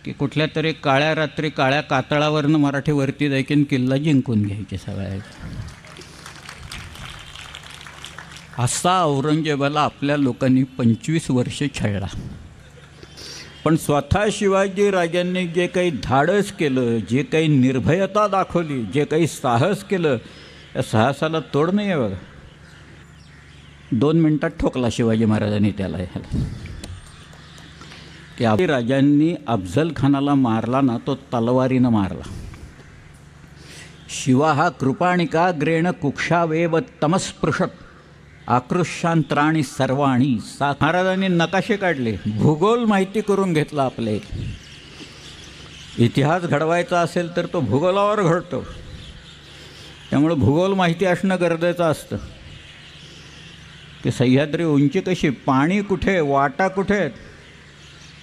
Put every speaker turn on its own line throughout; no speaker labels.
की कुठल्या तरी काळ्या रात्री काळ्या कातळावरनं मराठी वरती जायची किल्ला जिंकून घ्यायचे सगळ्या. असा औरंगजेबाला आपल्या लोकांनी 25 वर्षे छळला. पण स्वतः शिवाजी राजांनी जे काही धाडस केलं, जे काही निर्भयता दाखवली, जे काही साहस केलं, त्या साहसाला तोड नाही आहे बघा. 2 मिनटात ठोकला शिवाजी महाराजांनी त्याला. की राजांनी अफजल खानाला मारला ना, तो तलवारीनं मारला. शिवा हा कृपाणिकाग्रेण कुक्षावेव तमस्पृशत आकृष्यांत्राणी सर्वाणी. महाराजांनी नकाशे काढले, भूगोल माहिती करून घेतला. आपले इतिहास घडवायचा असेल तर तो भूगोलावर घडतो. त्यामुळे भूगोल माहिती असणं गरजेचं असतं. की सह्याद्री उंची कशी, पाणी कुठे, वाटा कुठे आहेत.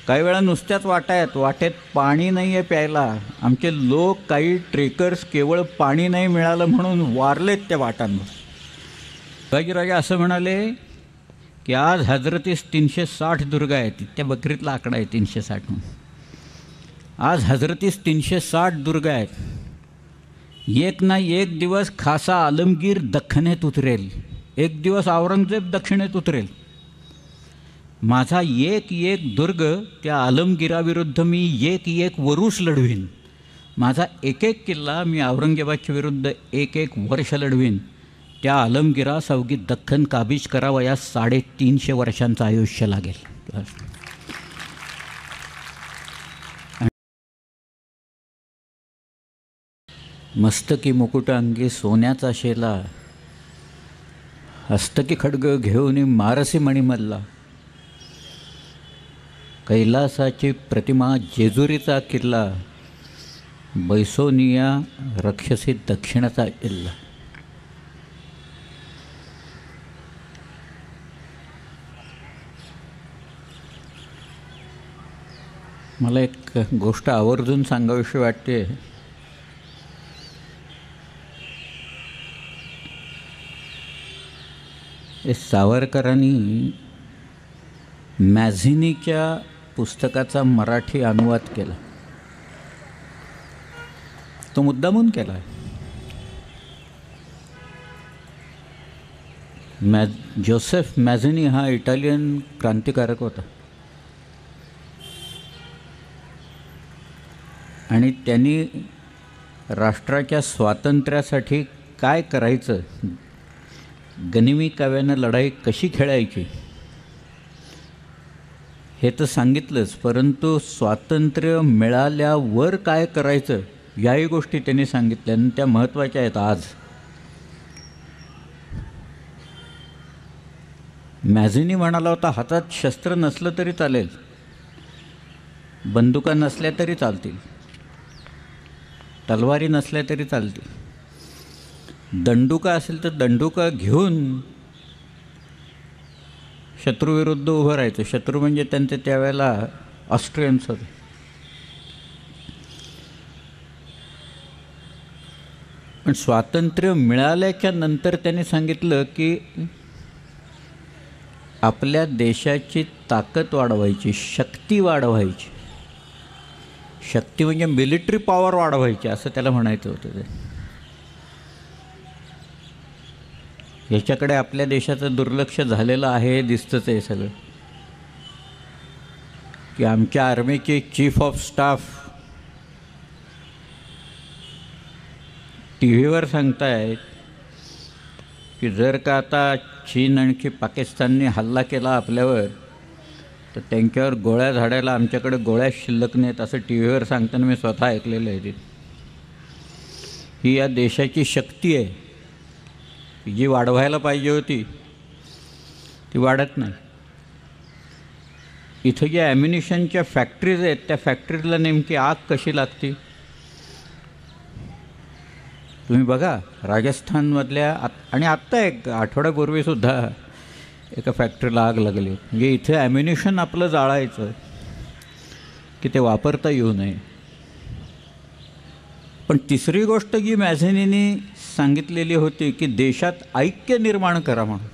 काही वेळा नुसत्याच वाटा आहेत, वाटेत पाणी नाही आहे प्यायला. आमचे लोक काही ट्रेकर्स केवळ पाणी नाही मिळालं म्हणून वारलेत त्या वाटांवर. शिवाजीराजा असं म्हणाले की आज हजरतीस 360 दुर्गा आहेत. त्या बकरीतला आकडा आहे 360 म्हणून. आज हजरतीस 360 दुर्गा आहेत. एक ना एक दिवस खासा आलमगीर दख्खनेत उतरेल, एक दिवस औरंगजेब दक्षिणेत उतरेल. माझा एक एक दुर्ग त्या आलमगीराविरुद्ध मी एक एक वरुष लढवीन. माझा एक एक किल्ला मी औरंगजेबाच्या विरुद्ध एक एक वर्ष लढवीन. त्या आलमगिरास अवघी दख्खन काबीज करावयास 350 वर्षांचं आयुष्य लागेल. मस्तकी मुकुट अंगी सोन्याचा शेला, हस्तकी खड्ग घेऊन मारसी मणिमल्ला. कैलासाची प्रतिमा जेजुरीचा किल्ला, बैसोनिया रक्षसी दक्षिणाचा इल्ला. मला एक गोष्ट आवर्जून सांगावीशी वाटते. सावरकरांनी मॅझिनीच्या पुस्तकाचा मराठी अनुवाद केला. तो मुद्दामून केला आहे. जोसेफ मॅझिनी हा इटालियन क्रांतिकारक होता आणि त्यांनी राष्ट्राच्या स्वातंत्र्यासाठी काय करायचं, गनिमी काव्यानं लढाई कशी खेळायची हे तर सांगितलंच, परंतु स्वातंत्र्य मिळाल्यावर काय करायचं याही गोष्टी त्यांनी सांगितल्या आणि त्या महत्त्वाच्या आहेत. आज मॅझिनी म्हणाला होता, हातात शस्त्र नसलं तरी चालेल, बंदुका नसल्या तरी चालतील, तलवारी नसल्या तरी चालतील, दंडुका असेल तर दंडुका घेऊन शत्रूविरुद्ध उभं राहायचं. शत्रू म्हणजे त्यांचे त्यावेळेला ऑस्ट्रियन्स होते. पण स्वातंत्र्य मिळाल्याच्या नंतर त्यांनी सांगितलं की आपल्या देशाची ताकद वाढवायची, शक्ती वाढवायची. शक्ती म्हणजे मिलिटरी पॉवर वाढवायची असं त्याला म्हणायचं होतं. ते याच्याकडे आपल्या देशाचं दुर्लक्ष झालेलं आहे, दिसतंच आहे सगळं. की आमच्या आर्मीचे चीफ ऑफ स्टाफ टी व्हीवर सांगतायत की जर का आता चीन आणखी पाकिस्तानने हल्ला केला आपल्यावर तर त्यांच्यावर गोळ्या झाडायला आमच्याकडे गोळ्या शिल्लक नाहीत, असं टी व्हीवर सांगताना मी स्वतः ऐकलेलं आहे. ही या देशाची शक्ती आहे, जी वाढवायला पाहिजे होती ती वाढत नाही. इथं ज्या ॲम्युनिशनच्या फॅक्टरीज आहेत त्या फॅक्टरीला नेमकी आग कशी लागते तुम्ही बघा. राजस्थानमधल्या आणि आत्ता एक आठवड्यापूर्वीसुद्धा एका फॅक्टरीला आग लागली. म्हणजे इथे ॲम्युनिशन आपलं जाळायचं की ते वापरता येऊ नये. पण तिसरी गोष्ट जी मॅझिनीने सांगितलेली होती की देशात ऐक्य निर्माण करा म्हणून,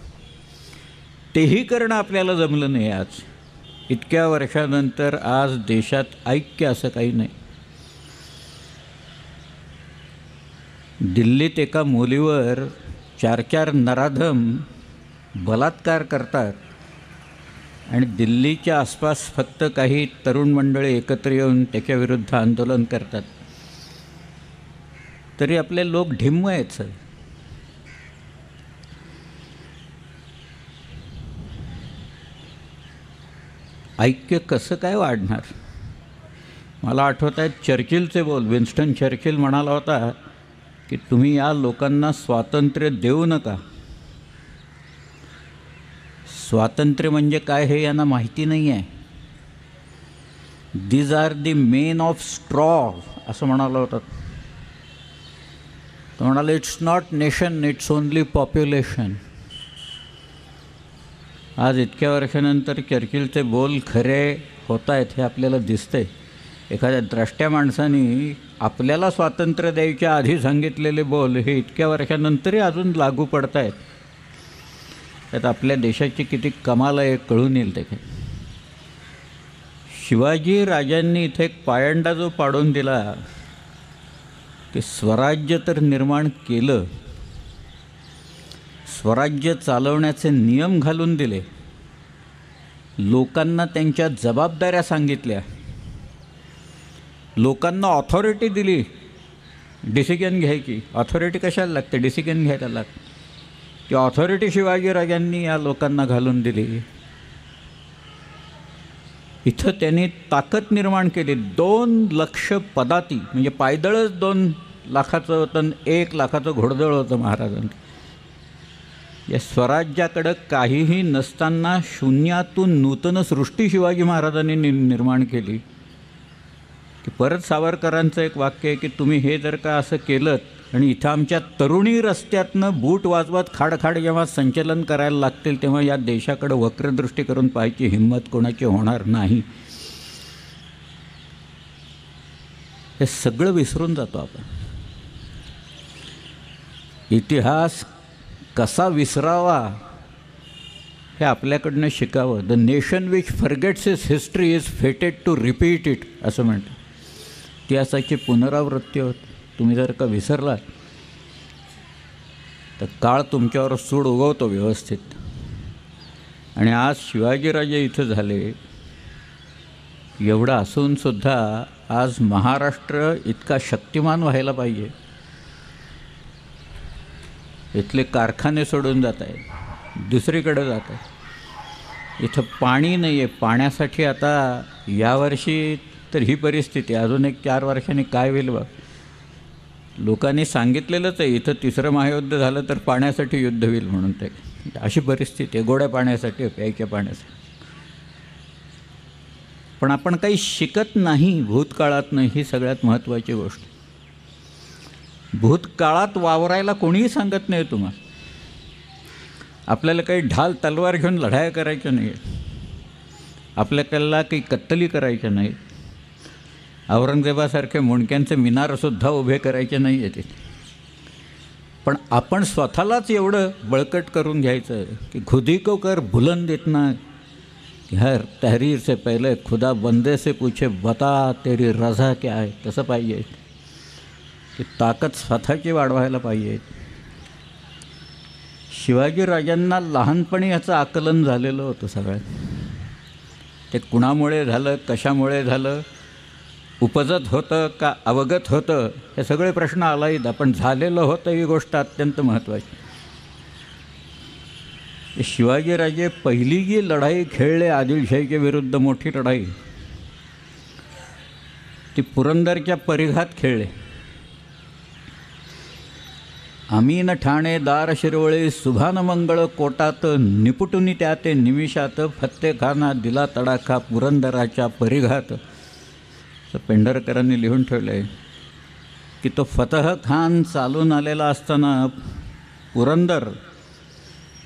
तेही करणं आपल्याला जमलं नाही. आज इतक्या वर्षानंतर आज देशात ऐक्य असं काही नाही. दिल्लीत एका मुलीवर 4 नराधम बलात्कार करतात आणि दिल्लीच्या आसपास फक्त काही तरुण मंडळी एकत्र येऊन त्याच्याविरुद्ध आंदोलन करतात, तरी आपले लोक ढिम्म आहेत सर. ऐक्य कसं काय वाढणार? मला आठवत आहे चर्चिलचे बोल. विन्स्टन चर्चिल म्हणाला होता की तुम्ही या लोकांना स्वातंत्र्य देऊ नका. स्वातंत्र्य म्हणजे काय हे यांना माहिती नाही आहे. These are the main of straw असं म्हणाला होता. तो म्हणाला it's not nation, it's only population. आज इतक्या वर्षानंतर चर्चिलचे बोल खरे होत आहेत हे आपल्याला दिसतंय. एखाद्या द्रष्ट्या माणसाने आपल्याला स्वातंत्र्य द्यायच्या आधी सांगितलेले बोल हे इतक्या वर्षानंतरही अजून लागू पडत आहेत. त्यात आपल्या देशाची किती कमाल आहे कळून येईल. ते शिवाजी राजांनी इथे एक पायंडा जो पाडून दिला की स्वराज्य तर निर्माण केलं, स्वराज्य चालवण्याचे नियम घालून दिले, लोकांना त्यांच्या जबाबदाऱ्या सांगितल्या, लोकांना ऑथॉरिटी दिली डिसिजन घ्यायची. ऑथॉरिटी कशाला लागते? डिसिजन घ्यायला लागते. ती ऑथॉरिटी शिवाजीराजांनी या लोकांना घालून दिली. इथं त्यांनी ताकद निर्माण केली. 2 लक्ष पदाती म्हणजे पायदळच 2 लाखाचं होतं, 1 लाखाचं घोडदळ होतं महाराजांचं. या स्वराज्याकडं काहीही नसताना शून्यातून नूतन सृष्टी शिवाजी महाराजांनी निर्माण केली. की परत सावरकरांचं एक वाक्य आहे की तुम्ही हे जर का असं केलं आणि इथं आमच्या तरुणी रस्त्यातनं बूट वाजवत खाडखाड जेव्हा संचलन करायला लागतील तेव्हा या देशाकडं वक्रदृष्टी करून पाहायची हिंमत कोणाची होणार नाही. हे सगळं विसरून जातो आपण. इतिहास कसा विसरावा हे आपल्याकडनं शिकावं. The nation which forgets its history is fated to repeat it असं म्हणतं. इतिहासाची पुनरावृत्ती होत. तुम्ही जर का विसरलात तर काळ तुमच्यावर सूड उगवतो व्यवस्थित. आणि आज शिवाजीराजे इथं झाले एवढं असूनसुद्धा आज महाराष्ट्र इतका शक्तिमान व्हायला पाहिजे. इथले कारखाने सोडून जात आहेत, दुसरीकडे जात आहेत. इथं पाणी नाही आहे. पाण्यासाठी आता यावर्षी तर ही परिस्थिती, अजून एक 4 वर्षांनी काय होईल बघ. लोकांनी सांगितलेलंच आहे इथं 3रं महायुद्ध झालं तर पाण्यासाठी युद्ध होईल म्हणून. ते अशी परिस्थिती आहे, गोड्या पाण्यासाठी, प्यायच्या पाण्यासाठी. पण आपण काही शिकत नाही भूतकाळात नाही, ही सगळ्यात महत्त्वाची गोष्ट. भूतकाळात वावरायला कोणीही सांगत नाही तुम्हाला. आपल्याला काही ढाल तलवार घेऊन लढाया करायच्या नाही आहेत, आपल्याला काही कत्तली करायच्या नाहीत, औरंगजेबासारखे मुंडक्यांचे मिनारसुद्धा उभे करायचे नाही आहेत. पण आपण स्वतःलाच एवढं बळकट करून घ्यायचं की खुदी को कर बुलंद इतना कि हर तहरीर से पहले खुदा बंदे से पूछे बता तेरी रजा क्या आहे. तसं पाहिजे की ताकद स्वतःची वाढवायला पाहिजे. शिवाजीराजांना लहानपणी याचं आकलन झालेलं होतं सगळ्यात. ते कुणामुळे झालं, कशामुळे झालं, उपजत होतं का अवगत होतं, हे सगळे प्रश्न आलाहीत. पण झालेलं होतं ही गोष्ट अत्यंत महत्त्वाची. शिवाजीराजे पहिली जी लढाई खेळले आदिलशाहीच्या विरुद्ध, मोठी लढाई, ती पुरंदरच्या परिघात खेळले. अमीन ठाणे दार शिरवळे सुभान मंगळ कोटात निपुटुनी त्या ते निमिषात फत्तेखाना दिला तडाखा पुरंदराच्या परिघात. तर पेंढरकरांनी लिहून ठेवलं आहे की तो फतह खान चालून आलेला असताना पुरंदर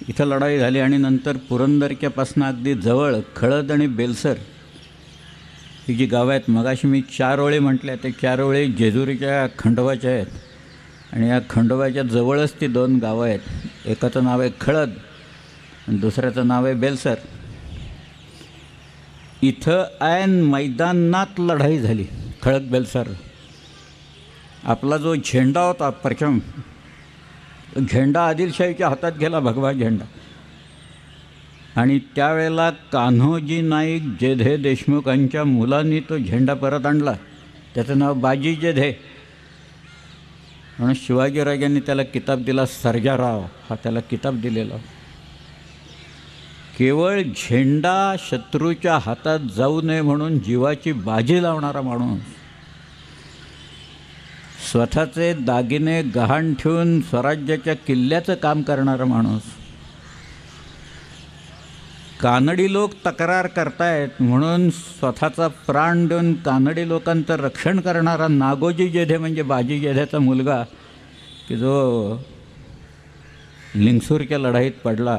इथं लढाई झाली आणि नंतर पुरंदरच्यापासून अगदी जवळ खळद आणि बेलसर ही जी गावं आहेत, मगाशी मी 4 ओळी म्हटल्या, ते 4 ओळी जेजुरीच्या खंडोबाच्या आहेत. आणि या खंडोबाच्या जवळच ती 2 गावं आहेत. एकाचं नाव आहे खळद आणि दुसऱ्याचं नाव आहे बेलसर. इथं ऐन मैदानात लढाई झाली. खळक बेलसर आपला जो झेंडा होता प्रचंड, झेंडा आदिलशाहीच्या हातात गेला, भगवा झेंडा. आणि त्यावेळेला कान्होजी नाईक जेधे देशमुखांच्या मुलांनी तो झेंडा परत आणला. त्याचं नाव बाजी जेधे म्हणून शिवाजीराजांनी त्याला किताब दिला. सर्जाराव हा त्याला किताब दिलेला. केवळ झेंडा शत्रूच्या हातात जाऊ नये म्हणून जीवाची बाजी लावणारा माणूस, स्वतःचे दागिने गहाण ठेवून स्वराज्याच्या किल्ल्याचं काम करणारा माणूस. कानडी लोक तक्रार करतायत म्हणून स्वतःचा प्राण देऊन कानडी लोकांचं रक्षण करणारा नागोजी जेधे म्हणजे बाजी जेधेचा मुलगा, की जो लिंगसूरच्या लढाईत पडला.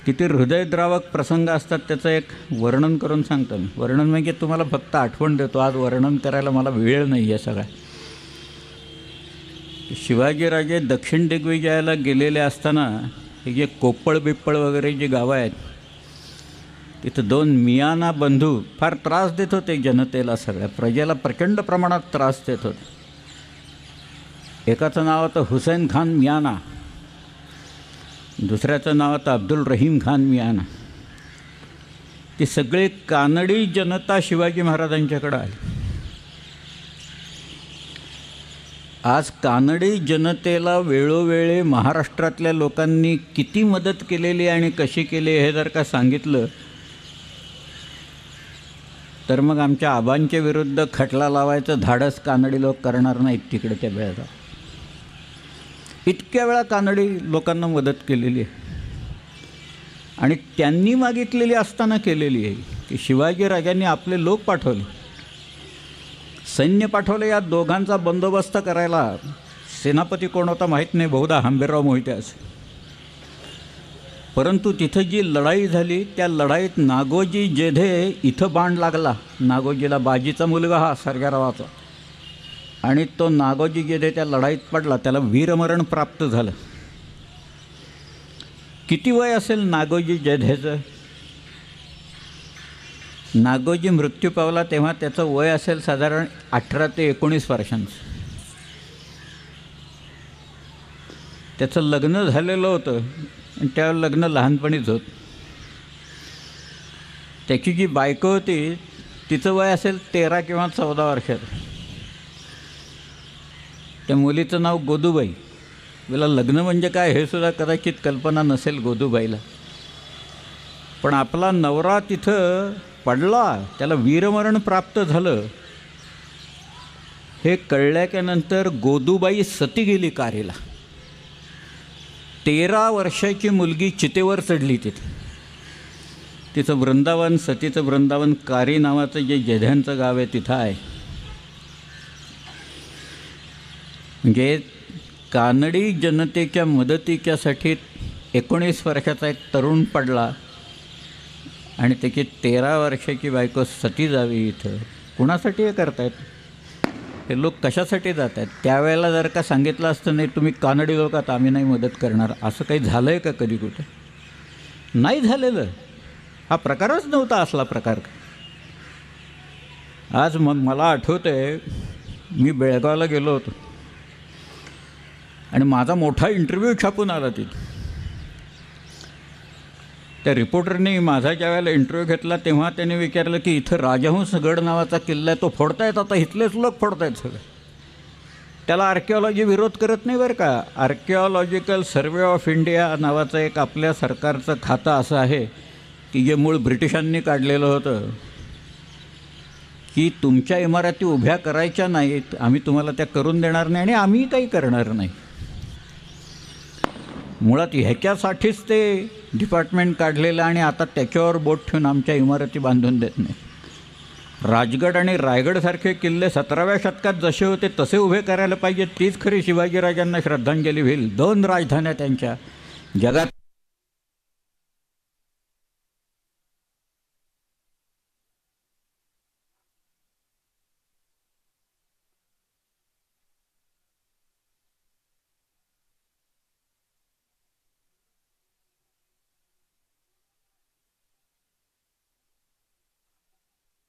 किती हृदयद्रावक प्रसंग असतात त्याचं एक वर्णन करून सांगतो मी. वर्णन म्हणजे तुम्हाला फक्त आठवण देतो, आज वर्णन करायला मला वेळ नाही आहे सगळा. शिवाजीराजे दक्षिण दिग्विजयाला गेलेले असताना हे जे कोप्पळ बिप्पळ वगैरे जी गावं आहेत, तिथं दोन मियाना बंधू फार त्रास देत होते जनतेला, सगळ्या प्रजेला प्रचंड प्रमाणात त्रास देत होते. एकाचं नाव होतं हुसेन खान मियाना, दुसऱ्याचं नाव होतं अब्दुल रहीम खान मियाना. ती सगळी कानडी जनता शिवाजी महाराजांच्याकडं आली. आज कानडी जनतेला वेळोवेळी महाराष्ट्रातल्या लोकांनी किती मदत केलेली आणि कशी केली हे जर का सांगितलं तर मग आमच्या आबांच्या विरुद्ध खटला लावायचं धाडस कानडी लोक करणार नाहीत तिकडे त्या वेळेला. इतक्या वेळा कानडी लोकांना मदत केलेली आहे आणि त्यांनी मागितलेली असताना केलेली आहे. की शिवाजीराजांनी आपले लोक पाठवले, सैन्य पाठवले या दोघांचा बंदोबस्त करायला. सेनापती कोण होता माहीत नाही, बहुधा हंबीरराव मोहिते असे. परंतु तिथं जी लढाई झाली त्या लढाईत नागोजी जेधे इथं बाण लागला. नागोजीला बाजीचा मुलगा हा सर्जारावाचा, आणि तो नागोजी जेधे त्या लढाईत पडला, त्याला वीरमरण प्राप्त झालं. किती वय असेल नागोजी जेधेचं? नागोजी मृत्यू पावला तेव्हा त्याचं वय असेल साधारण 18 ते 19 वर्षांचं. त्याचं लग्न झालेलं होतं आणि त्या लग्न लहानपणीच होत. त्याची जी बायको होती तिचं वय असेल 13 किंवा 14 वर्षाचं. त्या मुलीचं नाव गोदूबाई. तिला लग्न म्हणजे काय हे सुद्धा कदाचित कल्पना नसेल गोदूबाईला. पण आपला नवरा तिथं पडला, त्याला वीरमरण प्राप्त झालं हे कळल्याच्यानंतर गोदूबाई सती गेली कारीला. 13 वर्षाची मुलगी चितेवर चढली तिथे. तिचं वृंदावन, सतीचं वृंदावन कारी नावाचं जे जेध्यांचं गाव आहे तिथं आहे. म्हणजे कानडी जनतेच्या मदतीच्यासाठी 19 वर्षाचा एक तरुण पडला आणि त्याची 13 वर्षाची बायको सती जावी इथं. कुणासाठी हे करतायत हे लोक? कशासाठी जात आहेत? त्यावेळेला जर का सांगितलं असतं नाही तुम्ही कानडी लोक आता आम्ही नाही मदत करणार, असं काही झालं आहे का कधी कुठे? नाही झालेलं. हा प्रकारच नव्हता असला प्रकार. आज मग मला आठवतं आहे मी बेळगावला गेलो होतो आणि माझा मोठा इंटरव्ह्यू छापून आला तिथे. त्या रिपोर्टरने माझा ज्या वेळेला इंटरव्ह्यू घेतला तेव्हा त्याने विचारलं की इथं राजहंस गड नावाचा किल्ला आहे तो फोडतायत, आता इथलेच लोक फोडतायत सगळे. त्याला आर्किओलॉजी विरोध करत नाही बरं का. आर्किओलॉजिकल सर्वे ऑफ इंडिया नावाचं एक आपल्या सरकारचं खातं असं आहे की जे मूळ ब्रिटिशांनी काढलेलं होतं की तुमच्या इमारती उभ्या करायच्या नाहीत, आम्ही तुम्हाला त्या करून देणार नाही आणि आम्ही काही करणार नाही. मुळात ह्याच्यासाठीच ते डिपार्टमेंट काढलेलं आणि आता त्याच्यावर बोट ठेवून आमच्या इमारती बांधून देत नाही. राजगड आणि रायगडसारखे किल्ले 17व्या शतकात जसे होते तसे उभे करायला पाहिजे. तीच खरी शिवाजीराजांना श्रद्धांजली होईल. 2 राजधान्या त्यांच्या जगात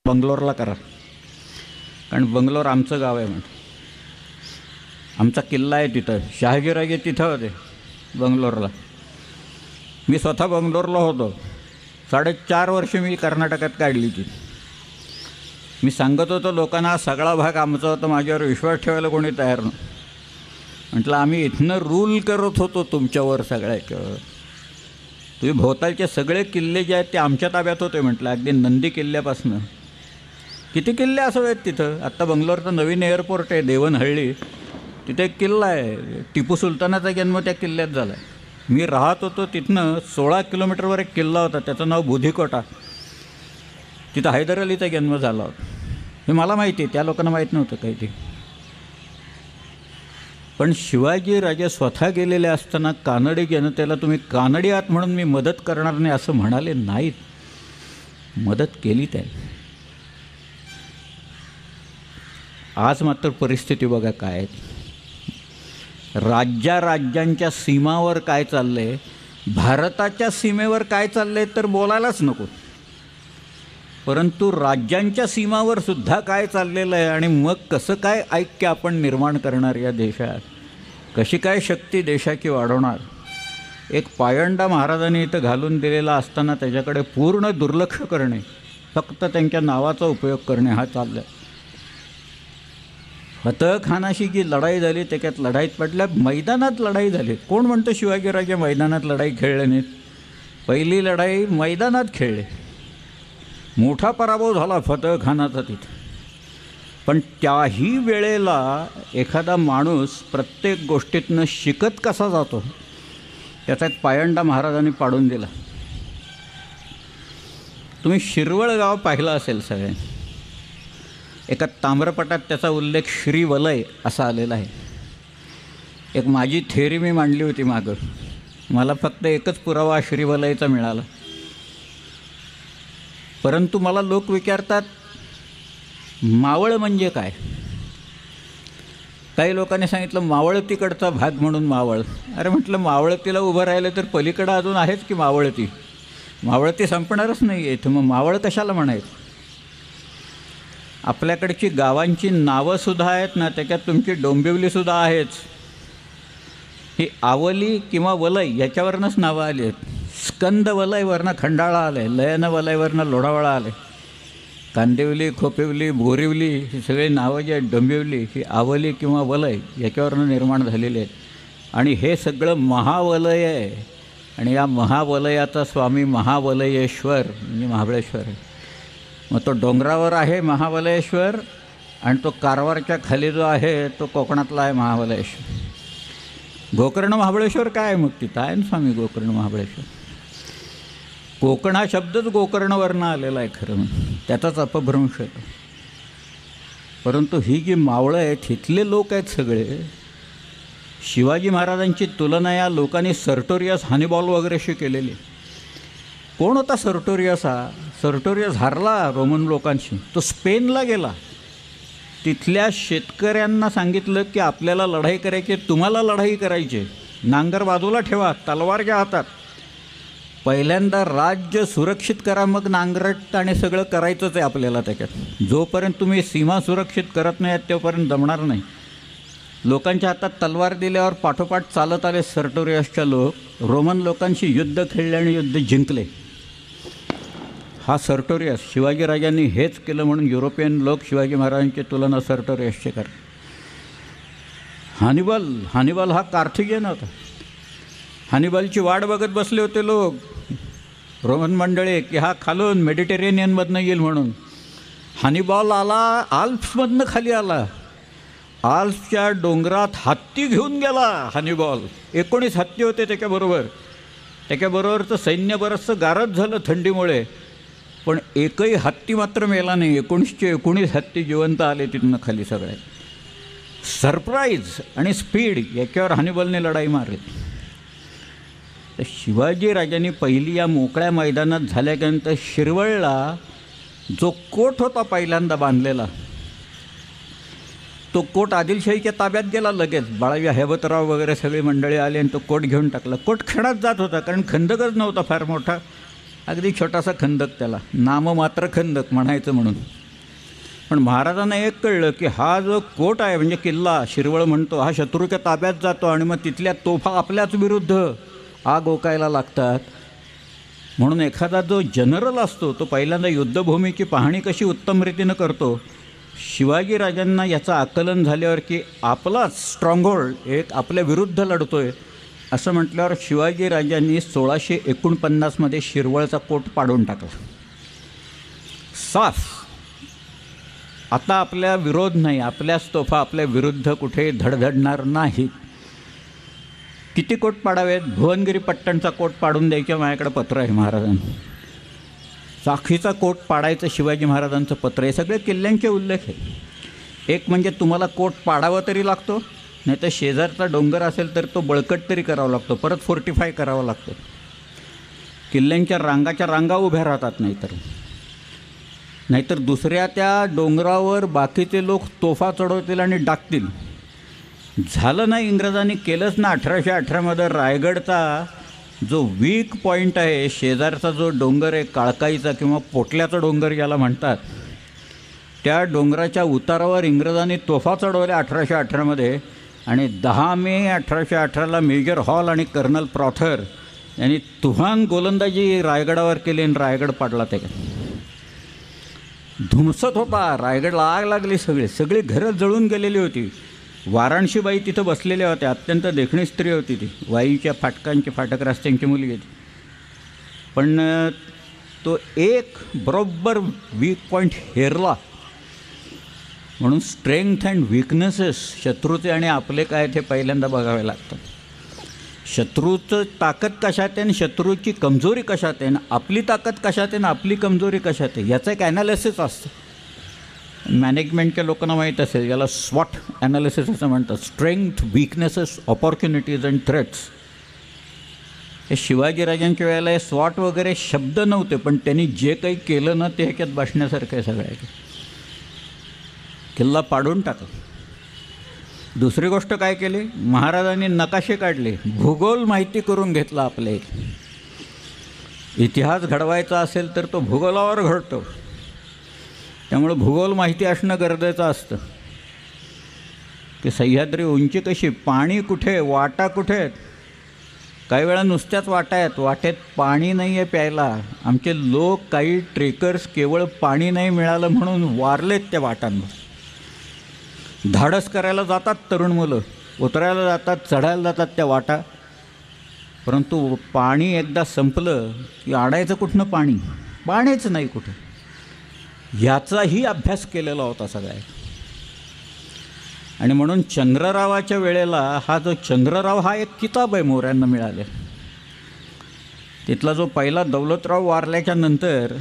बंगलोरला करा, कारण बंगलोर आमचं गाव आहे म्हणून. आमचा किल्ला आहे तिथं, शहाजीराजे तिथं होते बंगलोरला. मी स्वतः बंगलोरला होतो. 4.5 वर्ष मी कर्नाटकात काढली ती. मी सांगत होतो लोकांना, हा सगळा भाग आमचा होता, माझ्यावर विश्वास ठेवायला कोणी तयार नव्हतं. म्हटलं आम्ही इथनं रूल करत होतो तुमच्यावर सगळ्याच्यावर. तुम्ही भोवतालचे सगळे किल्ले जे आहेत ते आमच्या ताब्यात होते म्हटलं, अगदी नंदी किल्ल्यापासनं. किती किल्ले असं आहेत तिथं. आत्ता बंगलोरचं नवीन एअरपोर्ट आहे देवनहळ्ळी, तिथे एक किल्ला आहे. टिपू सुलतानाचा जन्म त्या किल्ल्यात झाला आहे. मी राहत होतो तिथनं 16 किलोमीटरवर एक किल्ला होता, त्याचं नाव बुधीकोटा. तिथं हैदर अलीचा जन्म झाला होता. हे मला माहिती आहे, त्या लोकांना माहीत नव्हतं काही ते. पण शिवाजीराजे स्वतः गेलेले असताना कानडी जनतेला तुम्ही कानडी आहात म्हणून मी मदत करणार नाही असं म्हणाले नाहीत. मदत केली त्याने. आज मात्र परिस्थिती बघा काय आहे. राज्यांच्या सीमावर काय चाललं आहे, भारताच्या सीमेवर काय चाललं आहे तर बोलायलाच नको. परंतु राज्यांच्या सीमावर सुद्धा काय चाललेलं आहे आणि मग कसं काय ऐक्य आपण निर्माण करणार या देशात, कशी काय शक्ती देशाची वाढवणार. एक पायंडा महाराजांनी इथं घालून दिलेला असताना त्याच्याकडे पूर्ण दुर्लक्ष करणे, फक्त त्यांच्या नावाचा उपयोग करणे हा चालला आहे. फतहखानाशी जी लढाई झाली त्याच्यात लढाईत पडल्या, मैदानात लढाई झाली. कोण म्हणतं शिवाजीराजे मैदानात लढाई खेळले नाहीत? पहिली लढाई मैदानात खेळले. मोठा पराभव झाला फतहखानाचा तिथं. पण त्याही वेळेला एखादा माणूस प्रत्येक गोष्टीतनं शिकत कसा जातो त्याचा एक पायंडा महाराजांनी पाडून दिला. तुम्ही शिरवळ गाव पाहिलं असेल सगळ्यांनी. एका ताम्रपटात त्याचा उल्लेख श्रीवलय असा आलेला आहे. एक माझी थेअरी मी मांडली होती मागं. मला फक्त एकच पुरावा श्रीवलयचा मिळाला. परंतु मला लोक विचारतात मावळ म्हणजे काय. काही लोकांनी सांगितलं मावळतीकडचा भाग म्हणून मावळ. अरे म्हटलं मावळतीला उभं राहिलं तर पलीकडं अजून आहेच की मावळती. मावळती संपणारच नाही आहे इथं, मग मावळ कशाला म्हणायचं. आपल्याकडची गावांची नावंसुद्धा आहेत ना, त्याच्यात तुमची डोंबिवलीसुद्धा आहेच. ही आवली किंवा वलय याच्यावरनंच नावं आली आहेत. स्कंद वलयवरनं खंडाळा आले, लयन वलयवरनं लोढावळा आले, कांदिवली, खोपिवली, बोरिवली ही सगळी नावं जी आहेत, डोंबिवली ही आवली किंवा वलय याच्यावरनं निर्माण झालेली आहेत. आणि हे सगळं महावलय आहे. आणि या महावलयाचा स्वामी महावलयेश्वर म्हणजे महाबळेश्वर आहे. मग तो डोंगरावर आहे महाबलेश्वर आणि तो कारवारच्या खाली जो आहे तो कोकणातला आहे महाबलेश्वर. गोकर्ण महाबळेश्वर काय आहे मग तिथं आहे ना स्वामी गोकर्ण महाबळेश्वर. कोकण हा शब्दच गोकर्णवरनं आलेला आहे खरं म्हणून, त्याचाच अपभ्रंश आहे. परंतु ही जी मावळं आहेत इथले लोक आहेत सगळे. शिवाजी महाराजांची तुलना या लोकांनी सर्टोरियस हॅनिबॉल वगैरेशी केलेली. कोण होता सर्टोरियस हा? सर्टोरियस हारला रोमन लोकांशी. तो स्पेनला गेला. तिथल्या शेतकऱ्यांना सांगितलं की आपल्याला लढाई करायची, तुम्हाला लढाई करायची, नांगर बाजूला ठेवा, तलवार घ्या हातात. पहिल्यांदा राज्य सुरक्षित करा, मग नांगरट आणि सगळं करायचंच आहे आपल्याला त्याच्यात. जोपर्यंत तुम्ही सीमा सुरक्षित करत नाही तोपर्यंत जमणार नाही. लोकांच्या हातात तलवार दिल्यावर पाठोपाठ चालत आले सर्टोरियसच्या लोक. रोमन लोकांशी युद्ध खेळले आणि युद्ध जिंकले. हा सर्टोरियस. शिवाजीराजांनी हेच केलं म्हणून युरोपियन लोक शिवाजी महाराजांची तुलना सर्टोरियसची करतात. हॅनिबल हा कार्थीजियन होता. हॅनिबलची वाट बघत बसले होते लोक रोमन मंडळी की हा खालून मेडिटेरेनियनमधनं येईल म्हणून. हॅनिबल आला, आल्प्समधनं खाली आला. आल्प्सच्या डोंगरात हत्ती घेऊन गेला हॅनिबल. 19 हत्ती होते त्याच्याबरोबरचं सैन्य बरंचसं गारद झालं थंडीमुळे. पण एकही हत्ती मात्र मेला नाही. 19 हत्ती जिवंत आले तिथनं खाली सगळे. सरप्राईज आणि स्पीड याच्यावर हॅनिबलने लढाई मारली. तर शिवाजीराजांनी पहिली या मोकळ्या मैदानात झाल्यानंतर शिरवळला जो कोट होता पहिल्यांदा बांधलेला, तो कोट आदिलशाहीच्या ताब्यात गेला लगेच. बाळाजी हैबतराव वगैरे सगळी मंडळी आली आणि तो कोट घेऊन टाकला. कोट खेळात जात होता कारण खंदकच नव्हता फार मोठा, अगदी छोटासा खंदक, त्याला नाम मात्र खंदक म्हणायचं म्हणून. पण महाराजांना एक कळलं की हा जो कोट आहे म्हणजे किल्ला शिरवळ म्हणतो, हा शत्रूच्या ताब्यात जातो आणि मग तिथल्या तोफा आपल्याच विरुद्ध आग ओकायला लागतात. म्हणून एखादा जो जनरल असतो तो पहिल्यांदा युद्धभूमीची पाहणी कशी उत्तम रीतीनं करतो. शिवाजीराजांना याचं आकलन झाल्यावर की आपलाच स्ट्रॉंगहोल्ड एक आपल्या विरुद्ध लढतो आहे असं म्हटल्यावर शिवाजीराजांनी 1649मध्ये शिरवळचा कोट पाडून टाकला. साफ, आता आपल्या विरोध नाही, आपल्याच तोफा आपल्या विरुद्ध कुठे धडधडणार नाहीत. किती कोट पाडावेत? भुवनगिरी पट्टणचा कोट पाडून द्यायचं माझ्याकडे पत्र आहे महाराजांचं. साखीचा कोट पाडायचं शिवाजी महाराजांचं पत्र आहे. सगळे किल्ल्यांचे उल्लेख आहे. एक म्हणजे तुम्हाला कोट पाडावा तरी लागतो, नाही तर शेजारचा डोंगर असेल तर तो बळकट तरी करावा लागतो, परत फोर्टिफाय करावा लागतो. किल्ल्यांच्या रांगाच्या रांगा उभ्या राहतात, नाहीतर दुसऱ्या त्या डोंगरावर बाकीचे लोक तोफा चढवतील आणि डाकतील. झालं नाही, इंग्रजांनी केलंच ना. 1818मध्ये रायगडचा जो वीक पॉईंट आहे, शेजारचा जो डोंगर आहे काळकाईचा किंवा पोटल्याचा डोंगर ज्याला म्हणतात, त्या डोंगराच्या उतारावर इंग्रजांनी तोफा चढवल्या 1818मध्ये. आणि 10 मे 1818ला मेजर हॉल आणि कर्नल प्रॉथर यांनी तुफान गोलंदाजी रायगडावर केली आणि रायगड पाडला. ते धुमसत होता, रायगडला आग लागली, सगळी घरं जळून गेलेली होती. वाराणशीबाई तिथं बसलेल्या होत्या, अत्यंत देखणी स्त्री होती ती, वाईच्या फाटकांची फाटक रस्त्यांची मुलगी होती. पण तो एक बरोबर वीक पॉईंट हेरला. म्हणून स्ट्रेंथ अँड वीकनेसेस शत्रूचे आणि आपले काय ते पहिल्यांदा बघावे लागतात. शत्रूचं ताकद कशात आहे आणि शत्रूची कमजोरी कशात आहे, आणि आपली ताकद कशात आहे आणि आपली कमजोरी कशात आहे, याचं एक ॲनालिसिस असतं. मॅनेजमेंटच्या लोकांना माहीत असेल, याला स्वॉट ॲनालिसिस असं म्हणतात. Strength, weaknesses, opportunities and threats. हे शिवाजीराजांच्या वेळेला हे स्वॉट वगैरे शब्द नव्हते, पण त्यांनी जे काही केलं ना ते ह्याच्यात बसण्यासारखं आहे. सगळ्या किल्ला पाडून टाकला. दुसरी गोष्ट काय केली, महाराजांनी नकाशे काढले, भूगोल माहिती करून घेतला. आपल्या इतिहास घडवायचा असेल तर तो भूगोलावर घडतो. त्यामुळं भूगोल माहिती असणं गरजेचं असतं. की सह्याद्री उंची कशी, पाणी कुठे, वाटा कुठे आहेत. काही वेळा नुसत्याच वाटा आहेत, वाटेत पाणी नाही आहे प्यायला. आमचे लोक, काही ट्रेकर्स केवळ पाणी नाही मिळालं म्हणून वारलेत त्या वाटांवर. धाडस करायला जातात तरुण मुलं, उतरायला जातात, चढायला जातात त्या वाटा, परंतु पाणी एकदा संपलं की आणायचं कुठनं पाणी, पाणीच नाही कुठं. याचाही अभ्यास केलेला होता सगळ्या. आणि म्हणून चंद्ररावाच्या वेळेला हा जो चंद्रराव हा एक किताब आहे मोऱ्यांना मिळाले. तिथला जो पहिला दौलतराव वारल्याच्या नंतर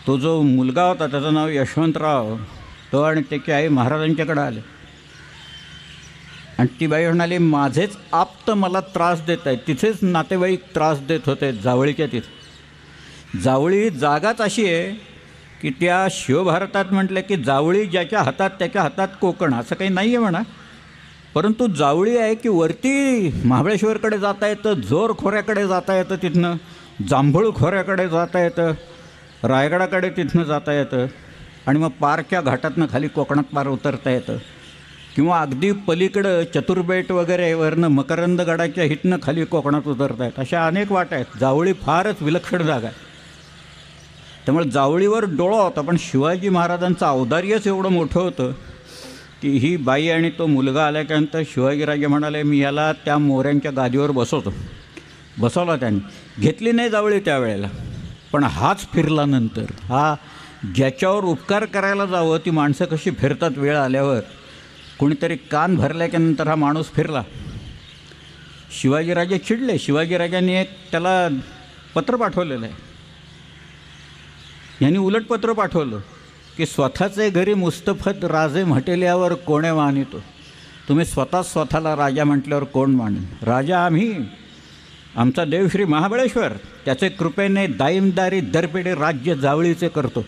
तो जो मुलगा होता त्याचं नाव यशवंतराव, तो आणि त्याची आई महाराजांच्याकडे आले. आणि ती बाई म्हणाली, माझेच आप्त मला त्रास देत आहेत. तिथेच नातेवाईक त्रास देत होते जावळीच्या तिथे. जावळी जागाच अशी आहे की त्या शिवभारतात म्हटलं की जावळी ज्याच्या हातात त्याच्या हातात कोकण, असं काही नाही आहे म्हणा. परंतु जावळी आहे की वरती महाबळेश्वरकडे जाता येतं, जोर खोऱ्याकडे जाता येतं, तिथनं जांभूळ खोऱ्याकडे जाता येतं, रायगडाकडे तिथनं जाता येतं, आणि मग पारच्या घाटातनं खाली कोकणात पार उतरता येतं, किंवा अगदी पलीकडं चतुर्बेट वगैरे वरनं मकरंदगडाच्या हितनं खाली कोकणात उतरता येत. अशा अनेक वाटा आहेत. जावळी फारच विलक्षण जागा आहे. त्यामुळे जावळीवर डोळा होता. पण शिवाजी महाराजांचं औदार्यच एवढं मोठं होतं की ही बाई आणि तो मुलगा आल्याच्यानंतर शिवाजीराजे म्हणाले, मी याला त्या मोऱ्यांच्या गादीवर बसवतो. बसवला त्यांनी. घेतली नाही जावळी त्यावेळेला, पण हाच फिरला नंतर. हा ज्याच्यावर उपकार करायला जावं ती माणसं कशी फिरतात वेळ आल्यावर, कोणीतरी कान भरल्याच्यानंतर हा माणूस फिरला. शिवाजीराजे चिडले. शिवाजीराजांनी एक त्याला पत्र पाठवलेलं आहे. यांनी उलट पत्र पाठवलं की स्वतःचे घरी मुस्तफत राजे म्हटल्यावर कोणे मानितो. तुम्ही स्वतःला राजा म्हटल्यावर कोण मानेन. राजा आम्ही, आमचा देव श्री महाबळेश्वर, त्याचे कृपेने दाईमदारी दरपेढे राज्य जावळीचे करतो.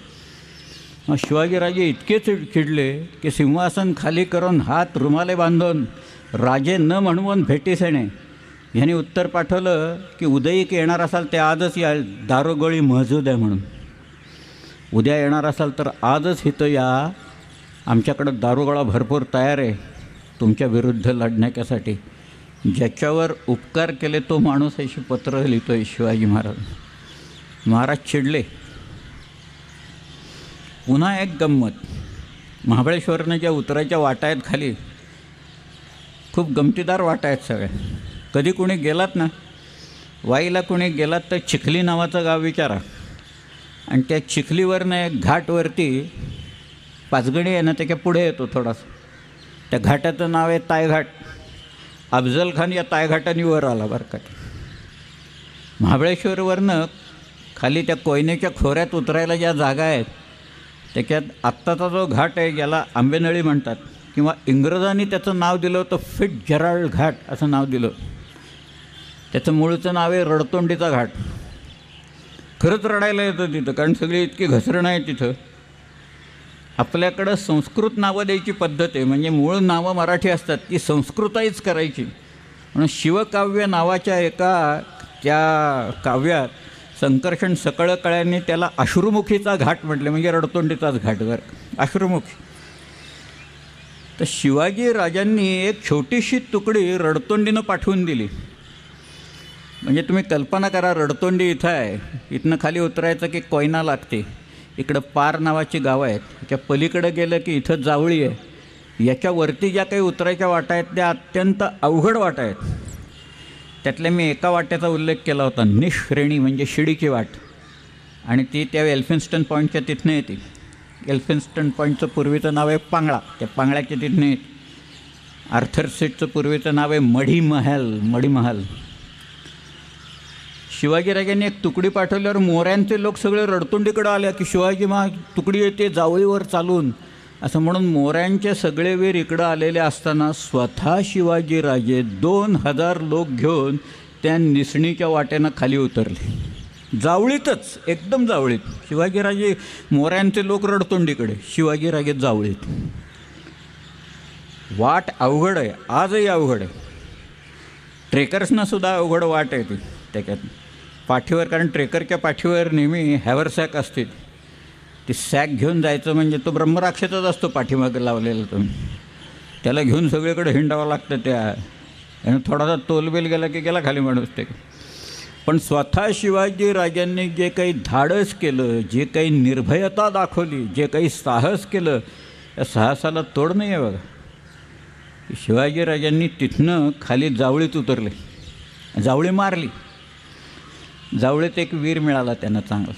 मग शिवाजीराजे इतके चिडले की सिंहासन खाली करून हात रुमाले बांधून राजे न म्हणवून भेटीस येणे. ह्यांनी उत्तर पाठवलं की उदयीक येणार असाल ते आजच याल, दारोगोळी महजूद आहे म्हणून. उद्या येणार असाल तर आजच इथं या. आमच्याकडं दारुगोळा भरपूर तयार आहे तुमच्या विरुद्ध लढण्यासाठी. ज्याच्यावर उपकार केले तो माणूस अशी पत्र लिहितो आहे शिवाजी महाराज. महाराज चिडले. पुन्हा एक गंमत. महाबळेश्वरनं ज्या उतरायच्या वाटा आहेत खाली, खूप गमतीदार वाटा आहेत सगळ्या. कधी कोणी गेलात ना, वाईला कोणी गेलात तर चिखली नावाचं गाव विचारा, आणि त्या चिखलीवरनं एक घाटवरती पाचगणी आहे ना, त्याच्या पुढे येतो थोडासा. त्या घाटाचं नाव आहे तायघाट. अफजल खान या तायघाटाने वर आला बरं का. महाबळेश्वरवरनं खाली त्या कोयनेच्या खोऱ्यात उतरायला ज्या जागा आहेत त्याच्यात आत्ताचा जो घाट आहे याला आंबेनळी म्हणतात, किंवा इंग्रजांनी त्याचं नाव दिलं होतं फिट्झजेराल्ड घाट असं नाव दिलं. त्याचं मूळचं नाव आहे रडतोंडीचा घाट. खरंच रडायला येतं तिथं, कारण सगळी इतकी घसरण आहे तिथं. आपल्याकडं संस्कृत नावं द्यायची पद्धत आहे, म्हणजे मूळ नावं मराठी असतात ती संस्कृताईच करायची. म्हणून शिवकाव्य नावाच्या एका त्या काव्यात संकर्षण सकळकळ्यांनी त्याला अश्रुमुखीचा घाट म्हटले, म्हणजे रडतोंडीचाच घाट. अश्रुमुखी. तर शिवाजी राजांनी एक छोटीशी तुकडी रडतोंडीनं पाठवून दिली. म्हणजे तुम्ही कल्पना करा, रडतोंडी इथं आहे, इथनं खाली उतरायचं की कोयना लागते, इकडं पार नावाची गावं आहेत, त्याच्या पलीकडं गेलं की इथं जावळी आहे. याच्यावरती ज्या काही उतरायच्या वाटा आहेत त्या अत्यंत अवघड वाटा आहेत. त्यातल्या मी एका वाट्याचा उल्लेख केला होता, निश्रेणी म्हणजे शिडीची वाट, आणि ती त्या एल्फिन्स्टन पॉईंटच्या तिथनं येते. एल्फिन्स्टन पॉईंटचं पूर्वीचं नाव आहे पांगळा, त्या पांगळ्याच्या तिथनं येते. आर्थर सीटचं पूर्वीचं नाव आहे मढीमहाल. शिवाजीराजांनी एक तुकडी पाठवल्यावर मोऱ्यांचे लोक सगळे रडतोंडीकडं आले की शिवाजी तुकडी येते जावळीवर चालून असं म्हणून. मोऱ्यांचे सगळे वीर इकडं आलेले असताना स्वतः शिवाजीराजे 2000 लोक घेऊन त्या निसणीच्या वाट्यानं खाली उतरले. जावळीतच, एकदम जावळीत. शिवाजीराजे मोऱ्यांचे लोक रडतोंडीकडे, शिवाजीराजे जावळीत. वाट अवघड आहे, आजही अवघड आहे. ट्रेकर्सनासुद्धा अवघड वाट आहे ती त्याच्यात पाठीवर, कारण ट्रेकरच्या पाठीवर नेहमी हॅवरसॅक असते. ती सॅक घेऊन जायचं म्हणजे तो ब्रह्मराक्षसच असतो पाठीमागे लावलेला. तुम्ही त्याला घेऊन सगळीकडे हिंडावं लागतं. त्या आणि थोडासा तोलबेल गेला की गेला खाली माणूस ते. पण स्वतः शिवाजीराजांनी जे काही धाडस केलं, जे काही निर्भयता दाखवली, जे काही साहस केलं, त्या साहसाला तोड नाही आहे बघा. शिवाजीराजांनी तिथनं खाली जावळीत उतरले, जावळी मारली. जावळीत एक वीर मिळाला त्यांना चांगला.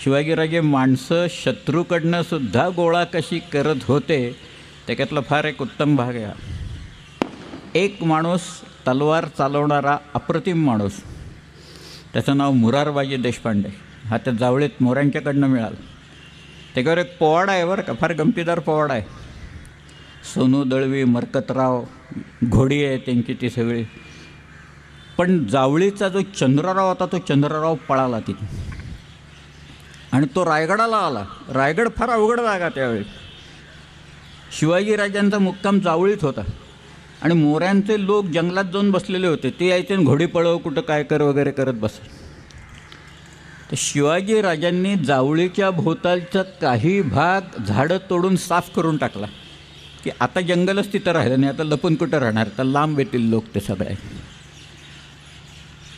शिवाजीराजे माणसं शत्रूकडनं सुद्धा गोळा कशी करत होते त्याच्यातला फार एक उत्तम भाग आहे. एक माणूस तलवार चालवणारा अप्रतिम माणूस, त्याचं नाव मुरारबाजी देशपांडे. हा त्या जावळीत मोऱ्यांच्याकडनं मिळाला. त्याच्यावर एक पोवाडा आहे बरं का, फार गमतीदार पोवाडा आहे. सोनू दळवी, मरकतराव, घोडी आहे त्यांची ती सगळी. पण जावळीचा जो चंद्रराव होता तो चंद्रराव पळाला तिथे आणि तो रायगडाला आला. रायगड फार अवघड जागा त्यावेळी. शिवाजीराजांचा मुक्काम जावळीत होता आणि मोऱ्यांचे लोक जंगलात जाऊन बसलेले होते. ते यायचे घोडी पळव, कुठं काय कर वगैरे करत बस. तर शिवाजीराजांनी जावळीच्या भोवतालचा काही भाग झाडं तोडून साफ करून टाकला की आता जंगलच तिथं राहिलं नाही, आता लपून कुठं राहणार, तर लांब येतील लोक ते सगळे.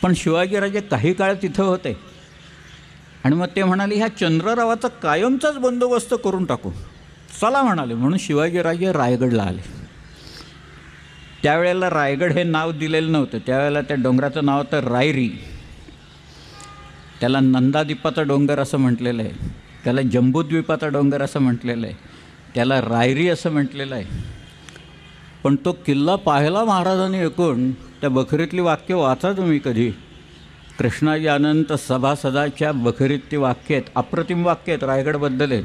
पण शिवाजीराजे काही काळ तिथं होते आणि मग ते म्हणाले ह्या चंद्ररावाचा कायमचाच बंदोबस्त करून टाकू, चला म्हणाले. म्हणून शिवाजीराजे रायगडला आले. त्यावेळेला रायगड हे नाव दिलेलं नव्हतं. त्यावेळेला त्या डोंगराचं नाव होतं रायरी. त्याला नंदादीपाचा डोंगर असं म्हटलेलं आहे, त्याला जंबूद्वीपाचा डोंगर असं म्हटलेलं आहे, त्याला रायरी असं म्हटलेलं आहे. पण तो किल्ला पाहायला महाराजांनी ऐकून त्या बखरीतली वाक्य वाचा तुम्ही कधी. कृष्णाजी अनंत सभासदाच्या बखरीत ती वाक्य आहेत, अप्रतिम वाक्य आहेत, रायगडबद्दल आहेत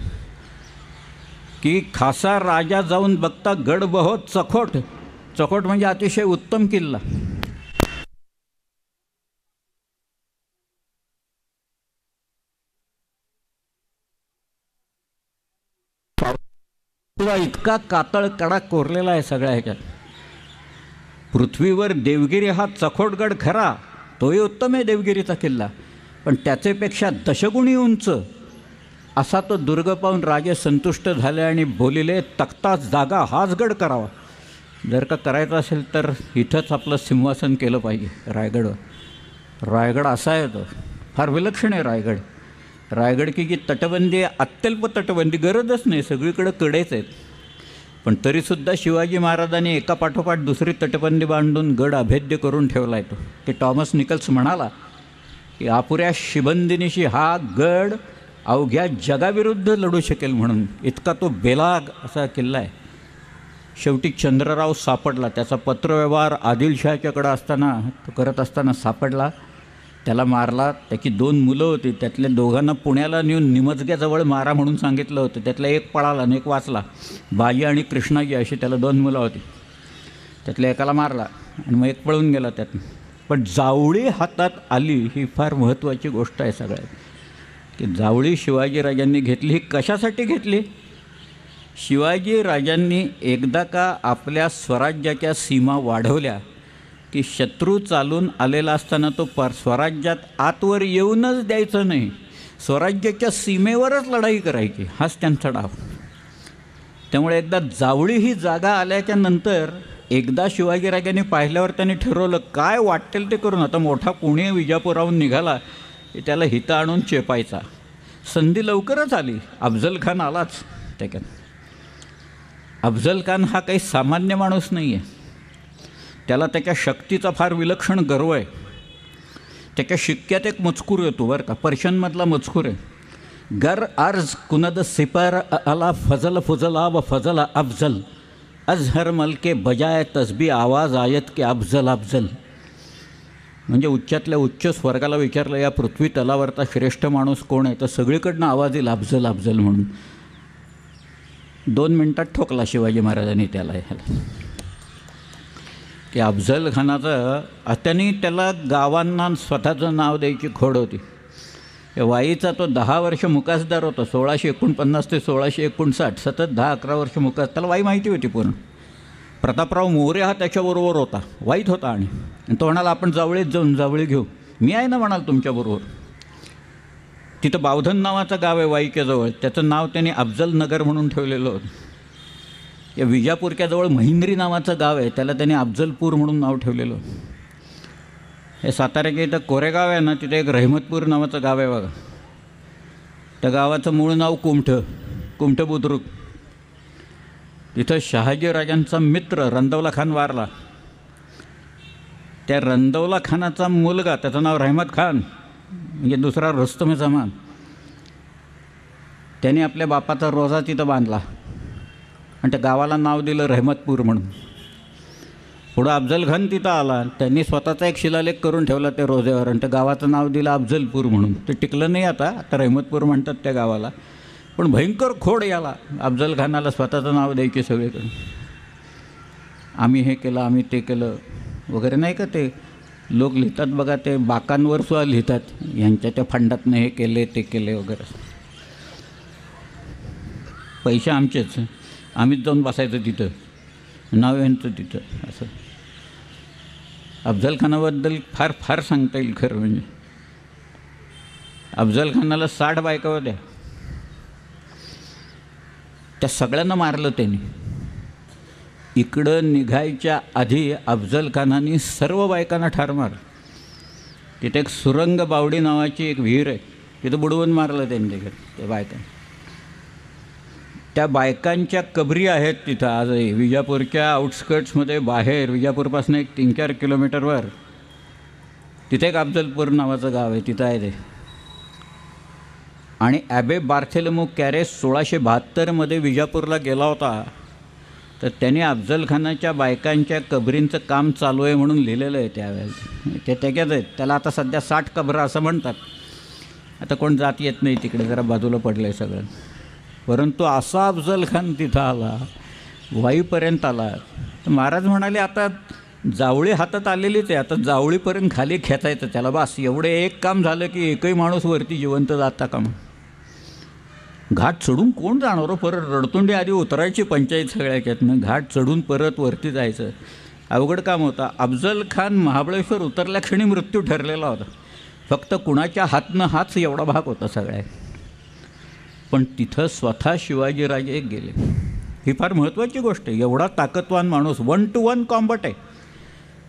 की खासा राजा जाऊन बघता गड बहुत चखोट. चखोट म्हणजे अतिशय उत्तम किल्ला. इतका कातळ कडा कोरलेला आहे सगळ्या ह्याच्यात. पृथ्वीवर देवगिरी हा चखोटगड खरा, तोही उत्तम आहे देवगिरीचा किल्ला, पण त्याच्यापेक्षा दशगुणी उंच असा तो दुर्ग पाहून राजे संतुष्ट झाले आणि बोलिले, तख्ता जागा हाच गड करावा. जर का करायचं असेल तर इथंच आपलं सिंहासन केलं पाहिजे, रायगडवर. रायगड असा आहे तो, फार विलक्षण आहे रायगड. रायगड की जी तटबंदी आहे, अत्यल्प तटबंदी, गरजच नाही, सगळीकडे कडेच आहेत. पण तरीसुद्धा शिवाजी महाराजांनी एका पाठोपाठ दुसरी तटबंदी बांधून गड अभेद्य करून ठेवला आहे तो. की टॉमस निकल्स म्हणाला की अपुऱ्या शिबंदिनीशी हा गड अवघ्या जगाविरुद्ध लढू शकेल म्हणून, इतका तो बेलाग असा किल्ला आहे. शेवटी चंद्रराव सापडला. त्याचा पत्रव्यवहार आदिलशहाच्याकडं असताना, तो करत असताना सापडला. त्याला मारला. त्याची 2 मुलं होती, त्यातल्या दोघांना पुण्याला नेऊन निमजग्याजवळ मारा म्हणून सांगितलं होतं. त्यातला एक पळाला आणि एक वाचला. बाजी आणि कृष्णाजी अशी त्याला 2 मुलं होती. त्यातल्या एकाला मारला आणि मग एक पळून गेला त्यातून. पण जावळी हातात आली, ही फार महत्त्वाची गोष्ट आहे सगळ्यात. की जावळी शिवाजीराजांनी घेतली. ही कशासाठी घेतली? शिवाजीराजांनी एकदा का आपल्या स्वराज्याच्या सीमा वाढवल्या की शत्रू चालून आलेला असताना तो स्वराज्यात आतवर येऊनच द्यायचं नाही, स्वराज्याच्या सीमेवरच लढाई करायची, हाच त्यांचा डाव. त्यामुळे एकदा जावळी ही जागा आल्याच्या नंतर एकदा शिवाजीराजांनी पाहिल्यावर त्यांनी ठरवलं, काय वाटेल ते करून. आता मोठा पुणे विजापुराहून निघाला की त्याला हितं आणून चेपायचा. संधी लवकरच आली. अफजल खान आलाच त्याच्यात. अफजल खान हा काही सामान्य माणूस नाही आहे. त्याला त्याच्या शक्तीचा फार विलक्षण गर्व आहे. त्याच्या शिक्क्यात एक मजकूर येतो बरं का, पर्शियनमधला मजकूर आहे. गर अर्ज कुनद सिपर अला फजल फुजला व फजल अफजल अजहर मल के बजाय तसबी आवाज आयत के अफजल अफजल. म्हणजे उच्चातल्या उच्च स्वर्गाला विचारलं, या पृथ्वी तलावरचा श्रेष्ठ माणूस कोण आहे, तर सगळीकडनं आवाज येईल अफजल अफजल म्हणून. 2 मिनटात ठोकला शिवाजी महाराजांनी त्याला ह्याला. की अफजल खानाचं त्यांनी त्याला गावांना स्वतःचं नाव द्यायची खोड होती. वाईचा तो 10 वर्ष मुकासदार होता. 1649 ते 1659, सतत 10-11 वर्ष मुकास. त्याला वाई माहिती होती पूर्ण. प्रतापराव मोरे हा त्याच्याबरोबर होता, वाईत होता. आणि तो म्हणाला, आपण जावळीत जाऊन जावळी घेऊ. मी आहे ना म्हणाल तुमच्याबरोबर. तिथं बावधन नावाचं गाव आहे वाईच्या जवळ, त्याचं नाव त्यांनी अफजल नगर म्हणून ठेवलेलं होतं. या विजापूरच्या जवळ महिंद्री नावाचं गाव आहे, त्याला त्यांनी अफजलपूर म्हणून नाव ठेवलेलं होतं. हे साताऱ्याच्या इथं कोरेगाव आहे ना, तिथे एक रहमतपूर नावाचं गाव आहे बघा. त्या गावाचं मूळ नाव कुमठ बुद्रुक. तिथं शहाजीराजांचा मित्र रंदौला खान वारला. त्या रंदौला खानाचा मुलगा, त्याचं नाव रहमत खान, म्हणजे दुसरा रुस्तम जमान, त्याने आपल्या बापाचा रोजा तिथं बांधला आणि त्या गावाला नाव दिलं रहमतपूर म्हणून. पुढं अफजल खान तिथं आला, त्यांनी स्वतःचा एक शिलालेख करून ठेवला त्या रोजेवर आणि त्या गावाचं नाव दिलं अफजलपूर म्हणून. ते टिकलं नाही. आता रहमतपूर म्हणतात त्या गावाला. पण भयंकर खोड याला अफजल खानाला स्वतःचं नाव द्यायचे सगळीकडे. आम्ही हे केलं, आम्ही ते केलं वगैरे, नाही का ते लोक लिहितात बघा, ते बाकांवर सुद्धा लिहितात, यांच्या त्या फंडातनं हे केले ते केले वगैरे. पैसे आमचेच, आम्हीच जाऊन बसायचं तिथं, नाव यांचं तिथं असं. अफजल खानाबद्दल फार फार सांगता येईल खरं म्हणजे. अफजल खानाला 60 बायका होत्या. त्या सगळ्यांना मारलं त्यांनी. इकडं निघायच्या आधी अफजल खानाने सर्व बायकांना ठार मारलं. तिथे एक सुरंग बावडी नावाची एक विहीर आहे, तिथं बुडवून मारलं त्यांनी तिकडे त्या बायकांना. त्या बायकांच्या कबरी आहेत तिथं आजही. विजापूरच्या आउटस्कर्ट्समध्ये बाहेर, विजापूरपासून एक 3-4 किलोमीटरवर तिथे एक अफजलपूर नावाचं गाव आहे, तिथं आहे ते. आणि ॲबे बार्थेलमो कॅरेस 1672मध्ये विजापूरला गेला होता, तर त्याने अफजल खानाच्या बायकांच्या कबरींचं काम चालू आहे म्हणून लिहिलेलं आहे त्यावेळेला. ते त्याच्याच आहेत. त्याला आता सध्या 60 कबरं असं म्हणतात. आता कोण जात येत नाही तिकडे, जरा बाजूला पडलं आहे सगळं. परंतु असा अफजल खान तिथं आला, वाईपर्यंत आला. तर महाराज म्हणाले, आता जावळी हातात आलेलीच आहे, आता जावळीपर्यंत खाली खेचायचं त्याला, बस एवढे एक काम झालं की एकही माणूस वरती जिवंत जाता का. घाट चढून कोण जाणार हो, परत रडतुंडी आधी उतरायची पंचायत सगळ्याच्यातनं, घाट चढून परत वरती जायचं अवघड काम होतं. अफजल खान महाबळेश्वर उतरल्या क्षणी मृत्यू ठरलेला होता. फक्त कुणाच्या हातनं हाच एवढा भाग होता सगळ्या. पण तिथं स्वतः शिवाजीराजे गेले. ही फार महत्त्वाची गोष्ट आहे. एवढा ताकदवान माणूस, 1-to-1 कॉम्बॅट आहे.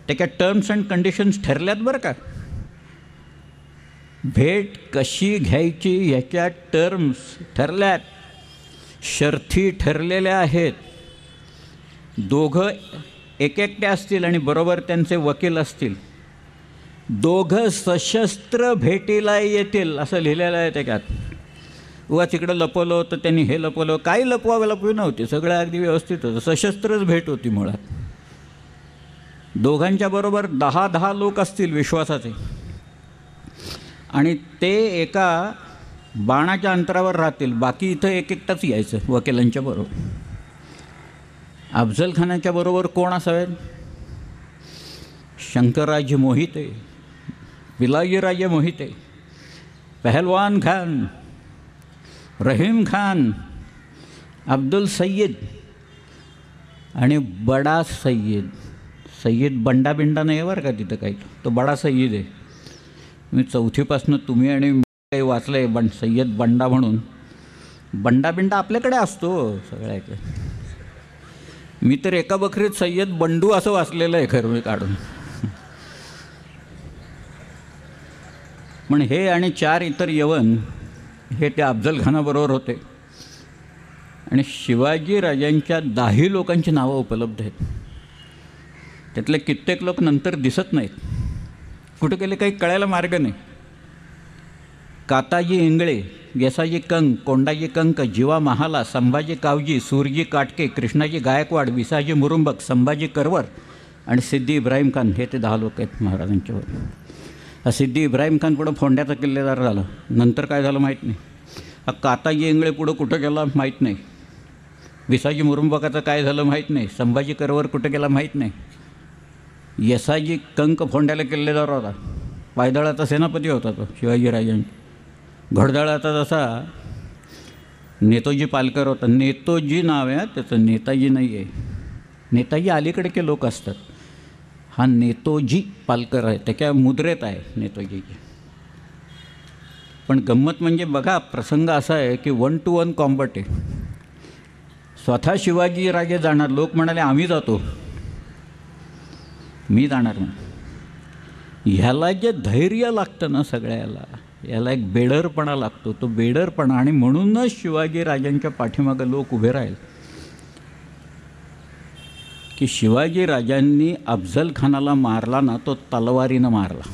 त्याच्या टर्म्स अँड कंडिशन्स ठरल्यात बरं का. भेट कशी घ्यायची ह्याच्या टर्म्स ठरल्यात, शर्थी ठरलेल्या आहेत. दोघं एकटे असतील आणि बरोबर त्यांचे वकील असतील. दोघं सशस्त्र भेटीला येतील असं लिहिलेलं आहे त्याच्यात. उगाच इकडं लपवलं तर त्यांनी हे लपवलं, काही लपवी नव्हती. सगळं अगदी व्यवस्थित होतं. सशस्त्रच भेट होती मुळात. दोघांच्या बरोबर 10 लोक असतील विश्वासाचे, आणि ते एका बाणाच्या अंतरावर राहतील. बाकी इथं एकटाच यायचं वकिलांच्या बरोबर. अफजल खानाच्या बरोबर कोण असावेत? शंकरराजे मोहिते, पिलाजीराजे मोहिते, पहलवान खान, रहीम खान, अब्दुल सय्यद आणि बडा सय्यद. सय्यद बंडा नाही बरं का तिथं काही, तो बडा सय्यद आहे. मी 4थीपासनं तुम्ही आणि काही वाचलं आहे सय्यद बंडा म्हणून. बंडा आपल्याकडे असतो सगळ्याकडे. मी तर एका बकरीत सय्यद बंडू असं वाचलेलं आहे खरं मी काढून. पण हे आणि 4 इतर यवन हे त्या अफजल खानाबरोबर होते. आणि शिवाजीराजांच्या 10 लोकांची नावं उपलब्ध आहेत. त्यातले कित्येक लोक नंतर दिसत नाहीत. कुठे गेले काही कळायला मार्ग नाही. काताजी इंगळे, येसाजी कंक, कोंडाजी कंक, जीवा महाला, संभाजी कावजी, सूरजी काटके, कृष्णाजी गायकवाड, विसाजी मुरुंबक, संभाजी करवर आणि सिद्धी इब्राहिम खान. हे ते 10 लोक आहेत महाराजांच्यावर. हा सिद्धी इब्राहिम खान पुढं फोंड्याचा किल्लेदार झाला. नंतर काय झालं माहीत नाही. हा काताजी इंगळे पुढं कुठं गेला माहीत नाही. विसाजी मुरुंबकाचं काय झालं माहीत नाही. संभाजी करवर कुठं गेला माहीत नाही. येसाजी कंक फोंड्याला किल्लेदार होता. पायदळाचा सेनापती होता तो शिवाजीराजांचा. घोडदळाचा जसा नेतोजी पालकर होता. नेतोजी नाव आहे त्याचं, नेताजी नाही आहे. नेताजी अलीकडे लोक असतात. हा नेतोजी पालकर आहे, त्याच्या मुद्रेत आहे नेतोजीची. पण गंमत म्हणजे बघा, प्रसंग असा आहे की 1-to-1 कॉम्बॅट आहे. स्वतः शिवाजीराजे जाणार. लोक म्हणाले आम्ही जातो, मी जाणार नाही. ह्याला जे धैर्य लागतं ना सगळ्याला, याला एक बेडरपणा लागतो. तो बेडरपणा, आणि म्हणूनच शिवाजीराजांच्या पाठीमागं लोक उभे राहील की शिवाजीराजांनी अफजल खानाला मारला ना, तो तलवारीनं मारला.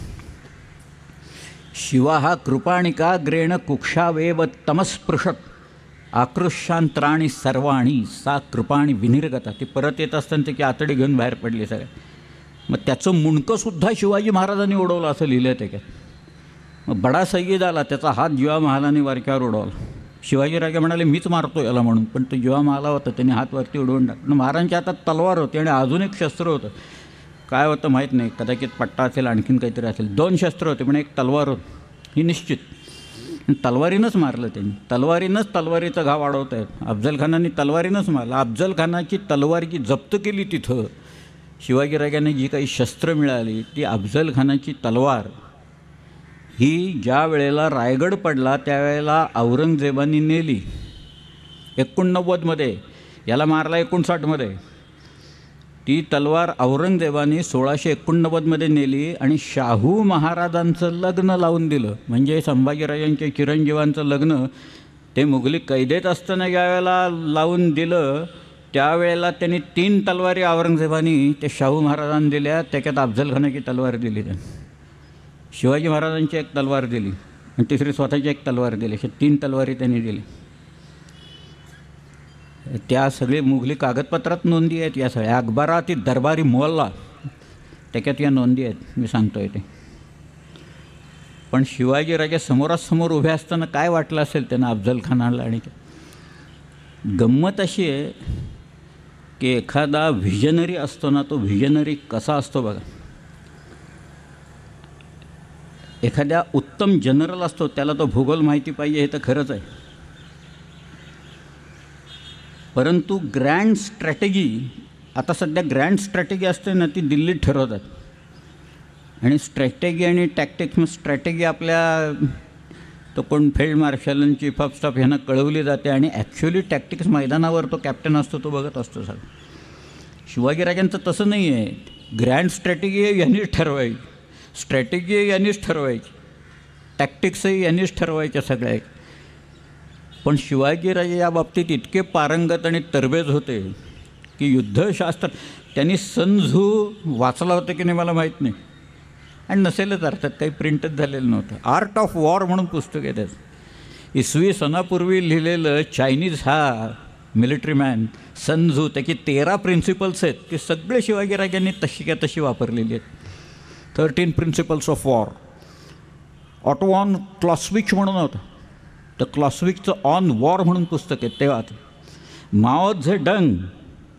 शिवा हा कृपाणिकाग्रेण कुक्षावेव तमस्पृशत आकृष्यांत्राणी सर्वाणी सा कृपाणी विनिर्गता. ती परत येत असताना त्याची आतडी घेऊन बाहेर पडली सगळे. मग त्याचं मुंडकंसुद्धा शिवाजी महाराजांनी उडवलं असं लिहिलं आहे त्याच्यात. मग बडा सय्यद आला, त्याचा हात जीवा महालाने वरच्यावर उडवला. शिवाजीराजे म्हणाले मीच मारतो याला म्हणून, पण तो जीवा महाला होता, त्याने हात वरती उडवून टाकला. महाराजांच्या हातात तलवार होती आणि अजून एक शस्त्र होतं. काय होतं माहीत नाही, कदाचित पट्टा असेल, आणखीन काहीतरी असेल. 2 शस्त्र होते पण एक तलवार होती, ही निश्चित. तलवारीनंच मारलं त्यांनी. तलवारीचा घाव वाढवत आहेत. अफजल खानाने तलवारीनंच मारलं. अफजल खानाची तलवार जी जप्त केली तिथं, शिवाजीराजांनी जी काही शस्त्र मिळाली, ती अफजल खानाची तलवार ही ज्या वेळेला रायगड पडला त्यावेळेला औरंगजेबाने नेली 89मध्ये. याला मारला 59मध्ये. ती तलवार औरंगजेबाने 1689मध्ये नेली आणि शाहू महाराजांचं लग्न लावून दिलं. म्हणजे संभाजीराजांच्या चिरंजीवांचं लग्न ते मुघली कैदेत असताना ज्यावेळेला लावून दिलं, त्यावेळेला त्यांनी 3 तलवारी औरंगजेबाने त्या शाहू महाराजांना दिल्या. त्याच्यात अफजल खानाची तलवार दिली त्यांनी. शिवाजी महाराजांची एक तलवार दिली आणि तिसरी स्वतःची एक तलवार दिली. अशा 3 तलवारी त्यांनी दिली. त्या सगळे मुघली कागदपत्रात नोंदी आहेत या सगळ्या. अकबराती दरबारी मोहल्ला त्याच्यात या नोंदी आहेत, मी सांगतो आहे ते. पण शिवाजीराजे समोरासमोर उभे असताना काय वाटलं असेल त्यांना अफजल खानाला. आणि गंमत अशी आहे की एखादा व्हिजनरी असतो ना, तो व्हिजनरी कसा असतो बघा. एखाद्या उत्तम जनरल असतो, त्याला तो भूगोल माहिती पाहिजे हे तर खरंच आहे. परंतु ग्रँड स्ट्रॅटेजी, आता सध्या ग्रँड स्ट्रॅटेजी असते ना, ती दिल्लीत ठरवतात. आणि स्ट्रॅटेजी आणि टॅक्टिक्स, स्ट्रॅटेजी आपल्या तो कोण फील्ड मार्शल आणि चीफ ऑफ स्टाफ ह्यांना कळवली जाते आणि ॲक्च्युली टॅक्टिक्स मैदानावर तो कॅप्टन असतो, तो बघत असतो सगळं. शिवाजीराजांचं तसं नाही आहे. ग्रँड स्ट्रॅटेजी यांनीच ठरवायची, स्ट्रॅटेजी यांनीच ठरवायची, टॅक्टिक्सही यांनीच ठरवायच्या सगळ्या. पण शिवाजीराजे या बाबतीत इतके पारंगत आणि तरबेज होते की युद्धशास्त्र त्यांनी सन झू वाचला होता की नाही मला माहीत नाही, आणि नसेलच अर्थात, काही प्रिंटच झालेलं नव्हतं. आर्ट ऑफ वॉर म्हणून पुस्तक आहे त्याचं. इसवी सनापूर्वी लिहिलेलं चायनीज हा मिलिटरी मॅन सन झू, त्याची 13 प्रिन्सिपल्स आहेत, ते सगळे शिवाजीराजांनी तशी काय तशी वापरलेली आहेत. 13 प्रिन्सिपल्स ऑफ वॉर. ऑटोवॉन क्लॉस्विच म्हणून होतं, तर क्लॉस्विकचं ऑन वॉर म्हणून पुस्तक आहे तेव्हा. माओ झे डंग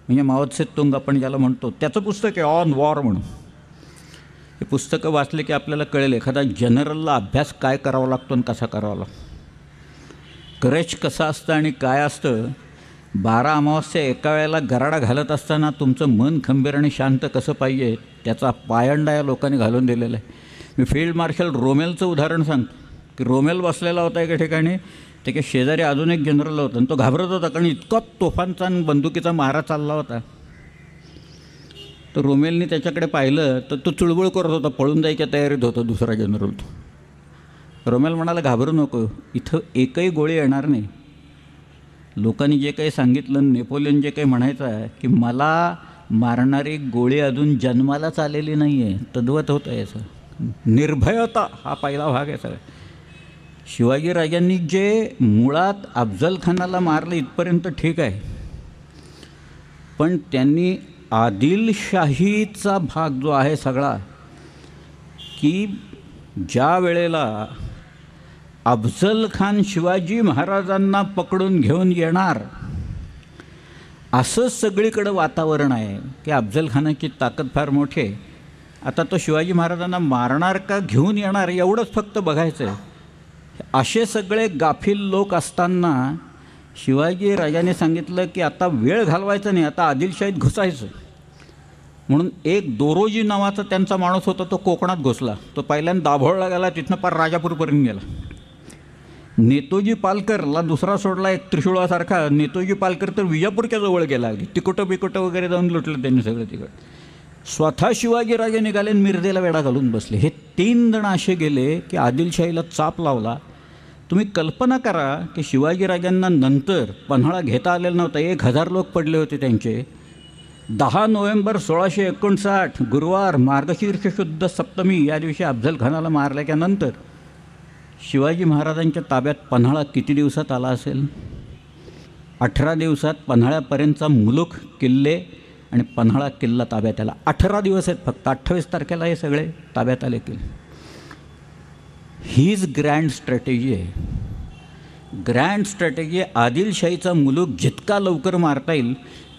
म्हणजे माओ त्से तुंग आपण ज्याला म्हणतो, त्याचं पुस्तक आहे ऑन वॉर म्हणून. हे पुस्तकं वाचले की आपल्याला कळेल एखादा जनरलला अभ्यास काय करावा लागतो आणि कसा करावा लागतो, करेज कसं असतं आणि काय असतं. 12 अमावस्या एका वेळेला गराडा घालत असताना तुमचं मन खंबीर आणि शांत कसं पाहिजे त्याचा पायंडा या लोकांनी घालून दिलेला आहे. मी फील्ड मार्शल रोमेलचं उदाहरण सांगतो की रोमेल बसलेला होता एका ठिकाणी, त्याच्या शेजारी अजून एक जनरल होता आणि तो घाबरत होता कारण इतका तोफांचा आणि बंदुकीचा मारा चालला होता. तर रोमेलनी त्याच्याकडे पाहिलं तर तो चुळबुळ करत होता, पळून जायच्या तयारीत होता दुसरा जनरल. तो रोमेल म्हणाला घाबरू नको, इथं एकही गोळी येणार नाही. लोकांनी जे काही सांगितलं, नेपोलियन जे काही म्हणायचं आहे की मला मारणारी गोळी अजून जन्मालाच आलेली नाही आहे, तद्वत होतं याचं. निर्भयता हा पहिला भाग आहे सगळा. शिवाजीराजांनी जे मुळात अफजल खानाला मारलं इथपर्यंत ठीक आहे, पण त्यांनी आदिलशाहीचा भाग जो आहे सगळा, की ज्या वेळेला अफजल खान शिवाजी महाराजांना पकडून घेऊन येणार असं सगळीकडं वातावरण आहे की अफजल खानाची ताकद फार मोठी आहे. आता तो शिवाजी महाराजांना मारणार का घेऊन येणार एवढंच फक्त बघायचं आहे. असे सगळे गाफील लोक असताना शिवाजी राजाने सांगितलं की आता वेळ घालवायचा नाही, आता आदिलशाहीत घुसायचं. म्हणून एक दोरोजी नावाचा त्यांचा माणूस होता, तो कोकणात घुसला. तो पहिल्यांदा दाभोळला गेला, तिथनं पार राजापूरपर्यंत गेला. नेतोजी पालकरला दुसरा सोडला एक त्रिशूळासारखा. नेतोजी पालकर तर विजापूरच्या जवळ गेला, तिकोटं बिकोटं वगैरे जाऊन लुटलं त्यांनी सगळं तिकडं. स्वतः शिवाजीराजे निघाले आणि मिरजेला वेढा घालून बसले. हे 3 जण असे गेले की आदिलशाहीला चाप लावला. तुम्ही कल्पना करा की शिवाजीराजांना नंतर पन्हाळा घेता आलेला नव्हता, 1000 लोक पडले होते त्यांचे. 10 नोव्हेंबर 1659 गुरुवार मार्गशीर्ष शुद्ध सप्तमी या दिवशी अफजल खानाला मारल्याच्या नंतर शिवाजी महाराजांच्या ताब्यात पन्हाळा किती दिवसात आला असेल? 18 दिवसात पन्हाळ्यापर्यंतचा मुलुख, किल्ले आणि पन्हाळा किल्ला ताब्यात आला. 18 दिवस आहेत फक्त. 28 तारखेला हे सगळे ताब्यात आले किल्ले. हीच ग्रँड स्ट्रॅटेजी आहे. ग्रँड स्ट्रॅटेजी आदिलशाहीचा मुलूक जितका लवकर मारता येईल,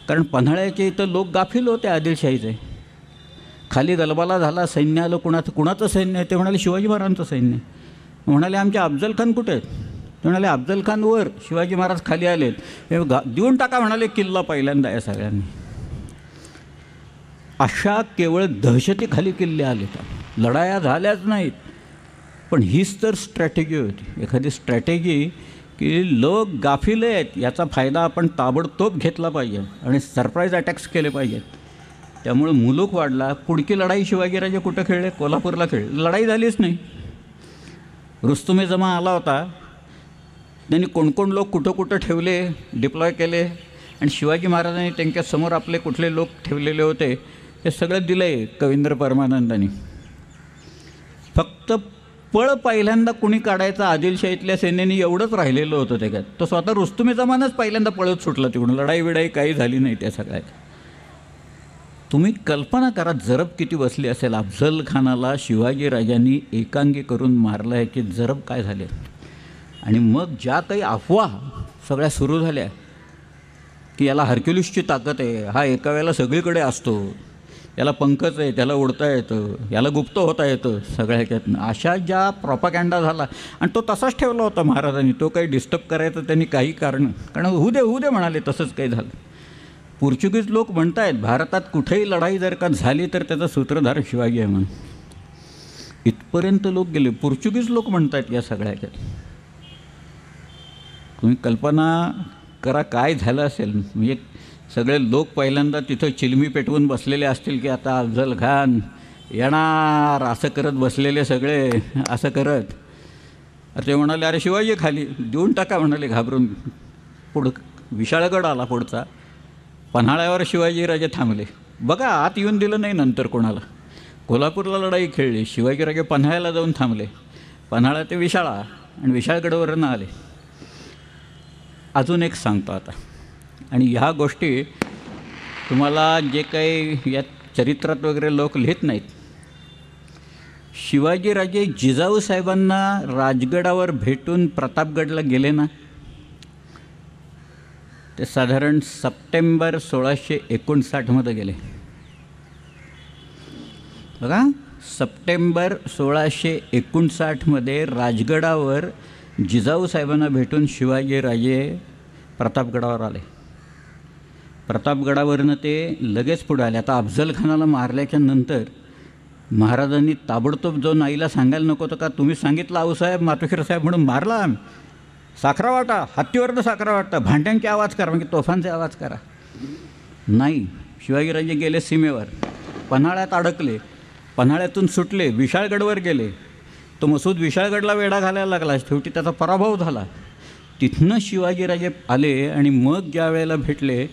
कारण पन्हाळ्याचे इथं लोक गाफील होते आदिलशाहीचे. खाली गलबाला झाला, सैन्य आलं. कुणाचं सैन्य आहे? ते म्हणाले शिवाजी महाराजांचं सैन्य. म्हणाले आमचे अफजल खान कुठे आहेत? ते म्हणाले अफजल खान वर, शिवाजी महाराज खाली आलेत. हे देऊन टाका म्हणाले किल्ला पहिल्यांदा या सगळ्यांनी. अशा केवळ दहशतीखाली किल्ले आले, तर लढाया झाल्याच नाहीत. पण हीच तर स्ट्रॅटेजी होती. एखादी स्ट्रॅटेजी की लोक गाफील आहेत, याचा फायदा आपण ताबडतोब घेतला पाहिजे आणि सरप्राईज अटॅक्स केले पाहिजेत. त्यामुळे मुलूक वाढला. पुढची लढाई शिवाजीराजे कुठं खेळले? कोल्हापूरला खेळले. लढाई झालीच नाही. रुस्तुमे जमा आला होता, त्यांनी कोण लोक कुठं कुठं ठेवले, डिप्लॉय केले, आणि शिवाजी महाराजांनी त्यांच्यासमोर आपले कुठले लोक ठेवलेले होते हे सगळं दिलं आहे कवींद्र परमानंदांनी. फक्त पळ पहिल्यांदा कुणी काढायचा आदिलशाहीतल्या सेनेनी एवढंच राहिलेलं होतं त्याच्यात. तो स्वतः रुस्तुमे जमानच पहिल्यांदा पळत सुटला तिकडून. लढाई बिडाई काही झाली नाही त्या सगळ्यात. तुम्ही कल्पना करा जरब किती बसली असेल. अफजल खानाला शिवाजीराजांनी एकांगी करून मारलं आहे की जरब काय झाले. आणि मग ज्या काही अफवा सगळ्या सुरू झाल्या की याला हरक्युलिसची ताकद आहे, हा एका वेळेला सगळीकडे असतो, याला पंखच आहे, त्याला उडता येतं, याला गुप्त होता येतं सगळ्या ह्याच्यातनं, अशा ज्या प्रॉपगँडा झाला. आणि तो तसाच ठेवला होता महाराजांनी. तो काही डिस्टर्ब करायचं त्यांनी काही कारण होऊ दे म्हणाले. तसंच काही झालं. पोर्चुगीज लोक म्हणत आहेत भारतात कुठेही लढाई जर का झाली तर त्याचा सूत्रधार शिवाजी आहे म्हणून. इथपर्यंत लोक गेले. पोर्चुगीज लोक म्हणत आहेत या सगळ्या ह्याच्यात. तुम्ही कल्पना करा काय झालं असेल. म्हणजे सगळे लोक पहिल्यांदा तिथं चिलमी पेटवून बसलेले असतील की आता अफजल खान येणार असं करत बसलेले सगळे असं करत. ते म्हणाले अरे शिवाजी खाली देऊन टाका म्हणाले घाबरून. पुढं विशाळगड आला पुढचा. पन्हाळ्यावर शिवाजीराजे थांबले. बघा आत येऊन दिलं नाही नंतर कोणाला. कोल्हापूरला लढाई खेळली, शिवाजीराजे पन्हाळ्याला जाऊन थांबले. पन्हाळा ते विशाळा आणि विशाळगडावरनं आले. अजून एक सांगतो आता, आणि ह्या गोष्टी तुम्हाला जे काही या चरित्रात वगैरे लोक लिहित नाहीत. शिवाजीराजे जिजाऊ साहेबांना राजगडावर भेटून प्रतापगडला गेले ना, ते साधारण सप्टेंबर 1659 गेले. बघा, सप्टेंबर 1659 राजगडावर जिजाऊ साहेबांना भेटून शिवाजीराजे प्रतापगडावर आले. प्रतापगडावरनं ते लगेच पुढे आले. आता अफजल खानाला मारल्याच्या नंतर महाराजांनी ताबडतोब जाऊन आईला सांगायला नको होतं का, तुम्ही सांगितलं आऊसाहेब मातोश्री साहेब म्हणून मारला आम्ही. साखरा वाटा, हत्तीवरनं साखरा वाटा, भांड्यांचे आवाज करा म्हणजे तोफांचे आवाज करा. नाही, शिवाजीराजे गेले सीमेवर, पन्हाळ्यात अडकले, पन्हाळ्यातून सुटले, विशाळगडवर गेले. तो मसूद विशाळगडला वेढा घालायला लागला, शेवटी त्याचा पराभव झाला. तिथनं शिवाजीराजे आले आणि मग ज्या वेळेला भेटले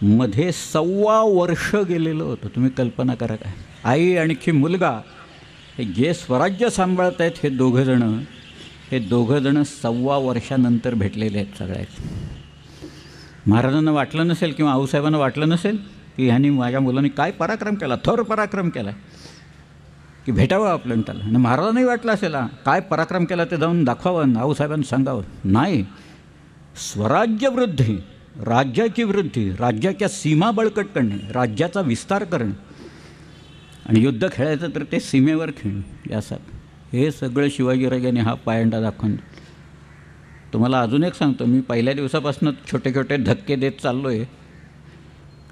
मध्ये 1.25 वर्ष गेलेलं होतं. तुम्ही कल्पना करा काय. आई आणखी मुलगा हे जे स्वराज्य सांभाळत आहेत हे दोघंजणं 1.25 वर्षानंतर भेटलेले आहेत सगळ्यात. महाराजांना वाटलं नसेल किंवा आऊसाहेबांना वाटलं नसेल की ह्यांनी माझ्या मुलांनी काय पराक्रम केला, थोर पराक्रम केला की भेटावं आपल्याला त्याला. आणि महाराजांनाही वाटलं असेल काय पराक्रम केला ते जाऊन दाखवावं, आऊसाहेबांना सांगावं. नाही, स्वराज्यवृद्धी, राज्याची वृद्धी, राज्याच्या सीमा बळकट करणे, राज्याचा विस्तार करणे आणि युद्ध खेळायचं तर ते सीमेवर खेळणे, यासाठी हे सगळं शिवाजीराजांनी हा पायंडा दाखवून. तुम्हाला अजून एक सांगतो, मी पहिल्या दिवसापासून छोटे छोटे धक्के देत चाललो आहे.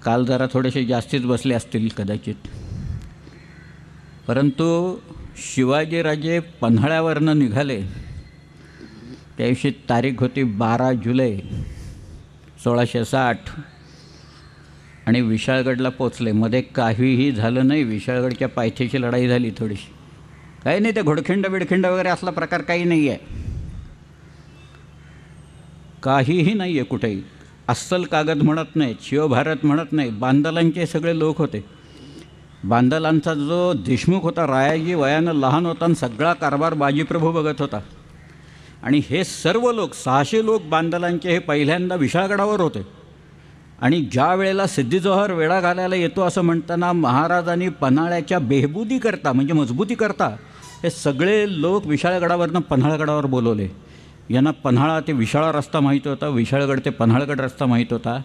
काल जरा थोडेसे जास्तीच बसले असतील कदाचित, परंतु शिवाजीराजे पन्हाळ्यावरनं निघाले त्या दिवशी तारीख होती 12 जुलै 1660 आणि विशाळगडला पोचले. मध्ये काहीही झालं नाही. विशाळगडच्या पायथ्याची लढाई झाली थोडीशी, काही नाही. ते घोडखिंड बिडखिंड वगैरे असला प्रकार काही नाही आहे, काहीही नाही आहे कुठेही. अस्सल कागद म्हणत नाहीत, शिवभारत म्हणत नाही. बांदलांचे सगळे लोक होते. बांदलांचा जो देशमुख होता रायाजी वयानं लहान होता आणि सगळा कारभार बाजीप्रभू बघत होता. आणि हे सर्व लोक 600 लोक बांदलांचे हे पहिल्यांदा विशाळगडावर होते. आणि ज्या वेळेला सिद्धी-जोहर वेढा घालायला येतो असं म्हणताना महाराजांनी पन्हाळ्याच्या बेहबुदीकरता म्हणजे मजबूतीकरता हे सगळे लोक विशाळगडावरनं पन्हाळगडावर बोलवले. यांना पन्हाळा ते विशाळा रस्ता माहीत होता, विशाळगड ते पन्हाळगड रस्ता माहीत होता.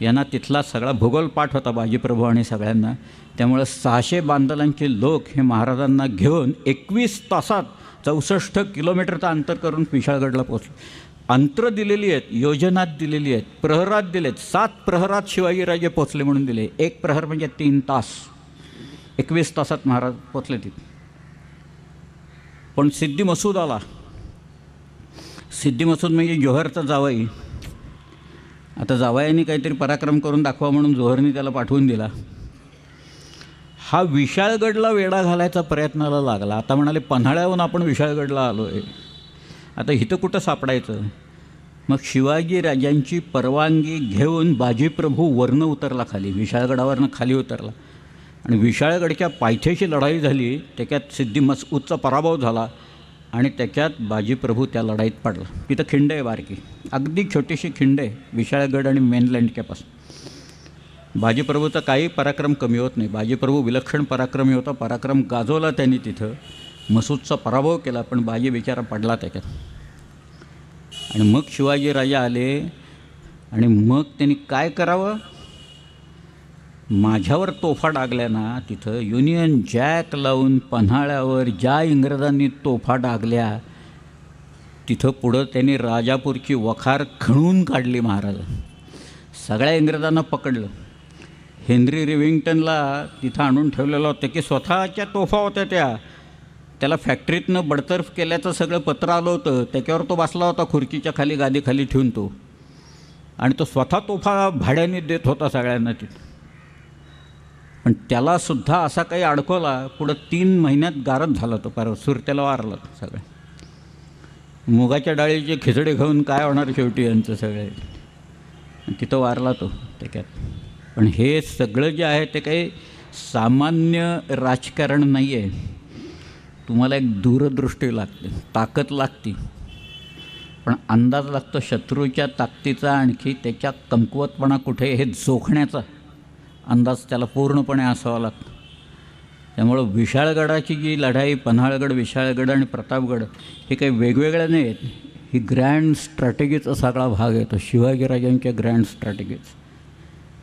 यांना तिथला सगळा भूगोल पाठ होता बाजीप्रभू आणि सगळ्यांना. त्यामुळं 600 बांदलांचे लोक हे महाराजांना घेऊन 21 तासात 64 किलोमीटरचं अंतर करून विशाळगडला पोचले. अंतरं दिलेली आहेत, योजनात दिलेली आहेत, प्रहरात दिलेत. 7 प्रहरात शिवाजीराजे पोचले म्हणून दिले. 1 प्रहर म्हणजे 3 तास. 21 तासात महाराज पोचले तिथे. पण सिद्धी मसूद आला. सिद्धी मसूद म्हणजे जोहरचा जावई. आता जावयाने काहीतरी पराक्रम करून दाखवा म्हणून जोहरने त्याला पाठवून दिला. हा विशाळगडला वेढा घालायचा प्रयत्नाला लागला. आता म्हणाले पन्हाळ्याहून आपण विशाळगडला आलो आहे, आता इथं कुठं सापडायचं. मग शिवाजीराजांची परवानगी घेऊन बाजीप्रभू वरनं उतरला खाली, विशाळगडावरनं खाली उतरला आणि विशाळगडच्या पायथ्याशी लढाई झाली. त्याच्यात सिद्धी मसूदचा पराभव झाला आणि त्याच्यात बाजीप्रभू त्या लढाईत पडला. तिथं खिंड आहे बारकी, अगदी छोटीशी खिंड आहे विशाळगड आणि मेनलँडच्यापासून. बाजीप्रभूचा काही पराक्रम कमी होत नाही. बाजीप्रभू विलक्षण पराक्रमी होता, पराक्रम गाजवला त्यांनी तिथं. मसूदचा पराभव केला, पण बाजी बिचारा पडला त्याच्यात. आणि मग शिवाजीराजे आले आणि मग त्यांनी काय करावं, माझ्यावर तोफा डागल्या ना तिथं युनियन जॅक लावून पन्हाळ्यावर ज्या इंग्रजांनी तोफा डागल्या तिथं पुढं त्यांनी राजापूरची वखार खणून काढली. महाराज सगळ्या इंग्रजांना पकडलं. हेनरी रिव्हिंग्टनला तिथं आणून ठेवलेलं होतं की स्वतःच्या तोफा होत्या त्याला फॅक्टरीतनं बडतर्फ केल्याचं सगळं पत्र आलं होतं. त्याच्यावर तो बसला होता खुर्चीच्या खाली, गादीखाली ठेवून तो, आणि तो स्वतः तोफा भाड्याने देत होता सगळ्यांना तिथं. पण त्यालासुद्धा असा काही अडकवला, पुढं 3 महिन्यात गारद झाला तो, पार सुरत्याला वारला तो सगळं. मुगाच्या डाळीचे खिचडे खाऊन काय होणार शेवटी यांचं सगळे, तिथं वारला तो त्याच्यात. पण हे सगळं जे आहे ते काही सामान्य राजकारण नाही आहे. तुम्हाला एक दूरदृष्टी लागते, ताकद लागते, पण अंदाज लागतो शत्रूच्या ताकदीचा, आणखी त्याच्या कमकुवतपणा कुठे हे जोखण्याचा अंदाज त्याला पूर्णपणे असावा लागतो. त्यामुळं विशाळगडाची जी लढाई, पन्हाळगड, विशाळगड आणि प्रतापगड हे काही वेगवेगळ्या नाही आहेत. ही ग्रँड स्ट्रॅटेजीचा सगळा भाग येतो, शिवाजीराजांच्या ग्रँड स्ट्रॅटेजीज.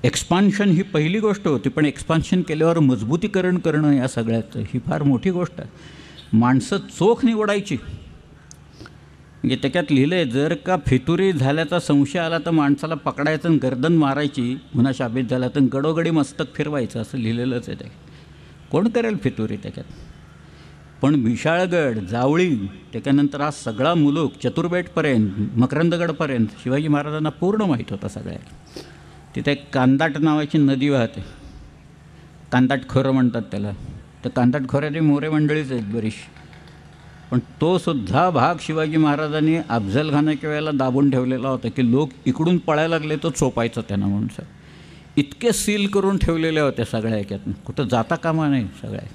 एक्सपान्शन ही पहिली गोष्ट होती, पण एक्सपान्शन केल्यावर मजबूतीकरण करणं या सगळ्याचं ही फार मोठी गोष्ट आहे. माणसं चोख निवडायची. म्हणजे त्याच्यात लिहिलं आहे, जर का फितुरी झाल्याचा संशय आला तर माणसाला पकडायचं आणि गर्दन मारायची, गुन्हा साबित झाला तर गडोगडी मस्तक फिरवायचं, असं लिहिलेलंच आहे. ते कोण करेल फितुरी त्याच्यात. पण विशाळगड, जावळी, त्याच्यानंतर हा सगळा मुलूक चतुर्बेटपर्यंत, मकरंदगडपर्यंत शिवाजी महाराजांना पूर्ण माहीत होता सगळ्या. तिथे एक कांदाट नावाची नदी वाहते, कांदाट खोरं म्हणतात त्याला. तर कांदाट खोऱ्याची मोरे मंडळीच आहेत बरीचशी, पण तो सुद्धा भाग शिवाजी महाराजांनी अफजलखानाच्या वेळेला दाबून ठेवलेला होता की लोक इकडून पळायला लागले तो चोपायचं त्यांना म्हणून. सर इतके सील करून ठेवलेले होते सगळ्या ह्याच्यातून, कुठं जाता कामा नाही सगळ्या.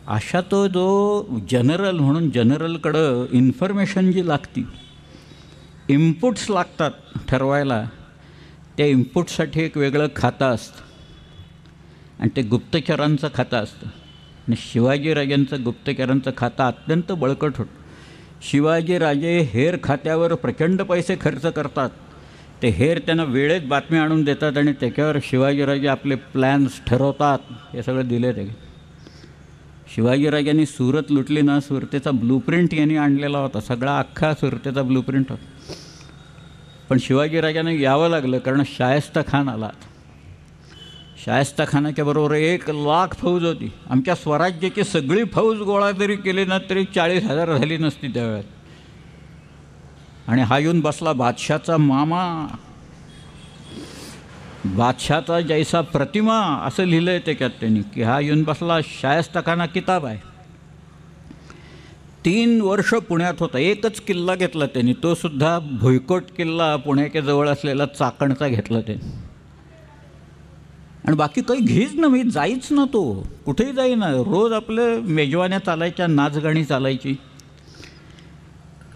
अशा तो जो जनरल म्हणून, जनरलकडं इन्फॉर्मेशन जी लागती, इनपुट्स लागतात ठरवायला, त्या इनपुटसाठी एक वेगळं खातं असतं आणि ते गुप्तचरांचं खातं असतं. आणि शिवाजीराजांचं गुप्तचरांचं खातं अत्यंत बळकट होतं. शिवाजीराजे हेर खात्यावर प्रचंड पैसे खर्च करतात. ते हेर त्यांना वेळेत बातमी आणून देतात आणि त्याच्यावर शिवाजीराजे आपले प्लॅन्स ठरवतात. हे सगळं दिले ते. शिवाजीराजांनी सुरत लुटली ना, सुरतेचा ब्लूप्रिंट यांनी आणलेला होता, सगळा अख्खा सुरतेचा ब्लूप्रिंट होता. पण शिवाजीराजांना यावं लागलं कारण शायस्ताखान आला. शायस्ताखानाच्या बरोबर 1,00,000 फौज होती. आमच्या स्वराज्याची सगळी फौज गोळा जरी केली ना तरी 40,000 झाली नसती त्यावेळेत. आणि हा येऊन बसला बादशाचा मामा, बादशाचा जैसा प्रतिमा, असं लिहिलं आहे त्याच्यात त्यांनी की हा येऊन बसला शायस्ताखाना किताब आहे. 3 वर्ष पुण्यात होता. एकच किल्ला घेतला त्यांनी, तो सुद्धा भुईकोट किल्ला पुण्याच्या जवळ असलेला चाकणचा घेतला त्यांनी. आणि बाकी काही घेच ना, मी जाईच ना, तो कुठेही जाईना. रोज आपलं मेजवान्या चालायच्या, नाचगाणी चालायची.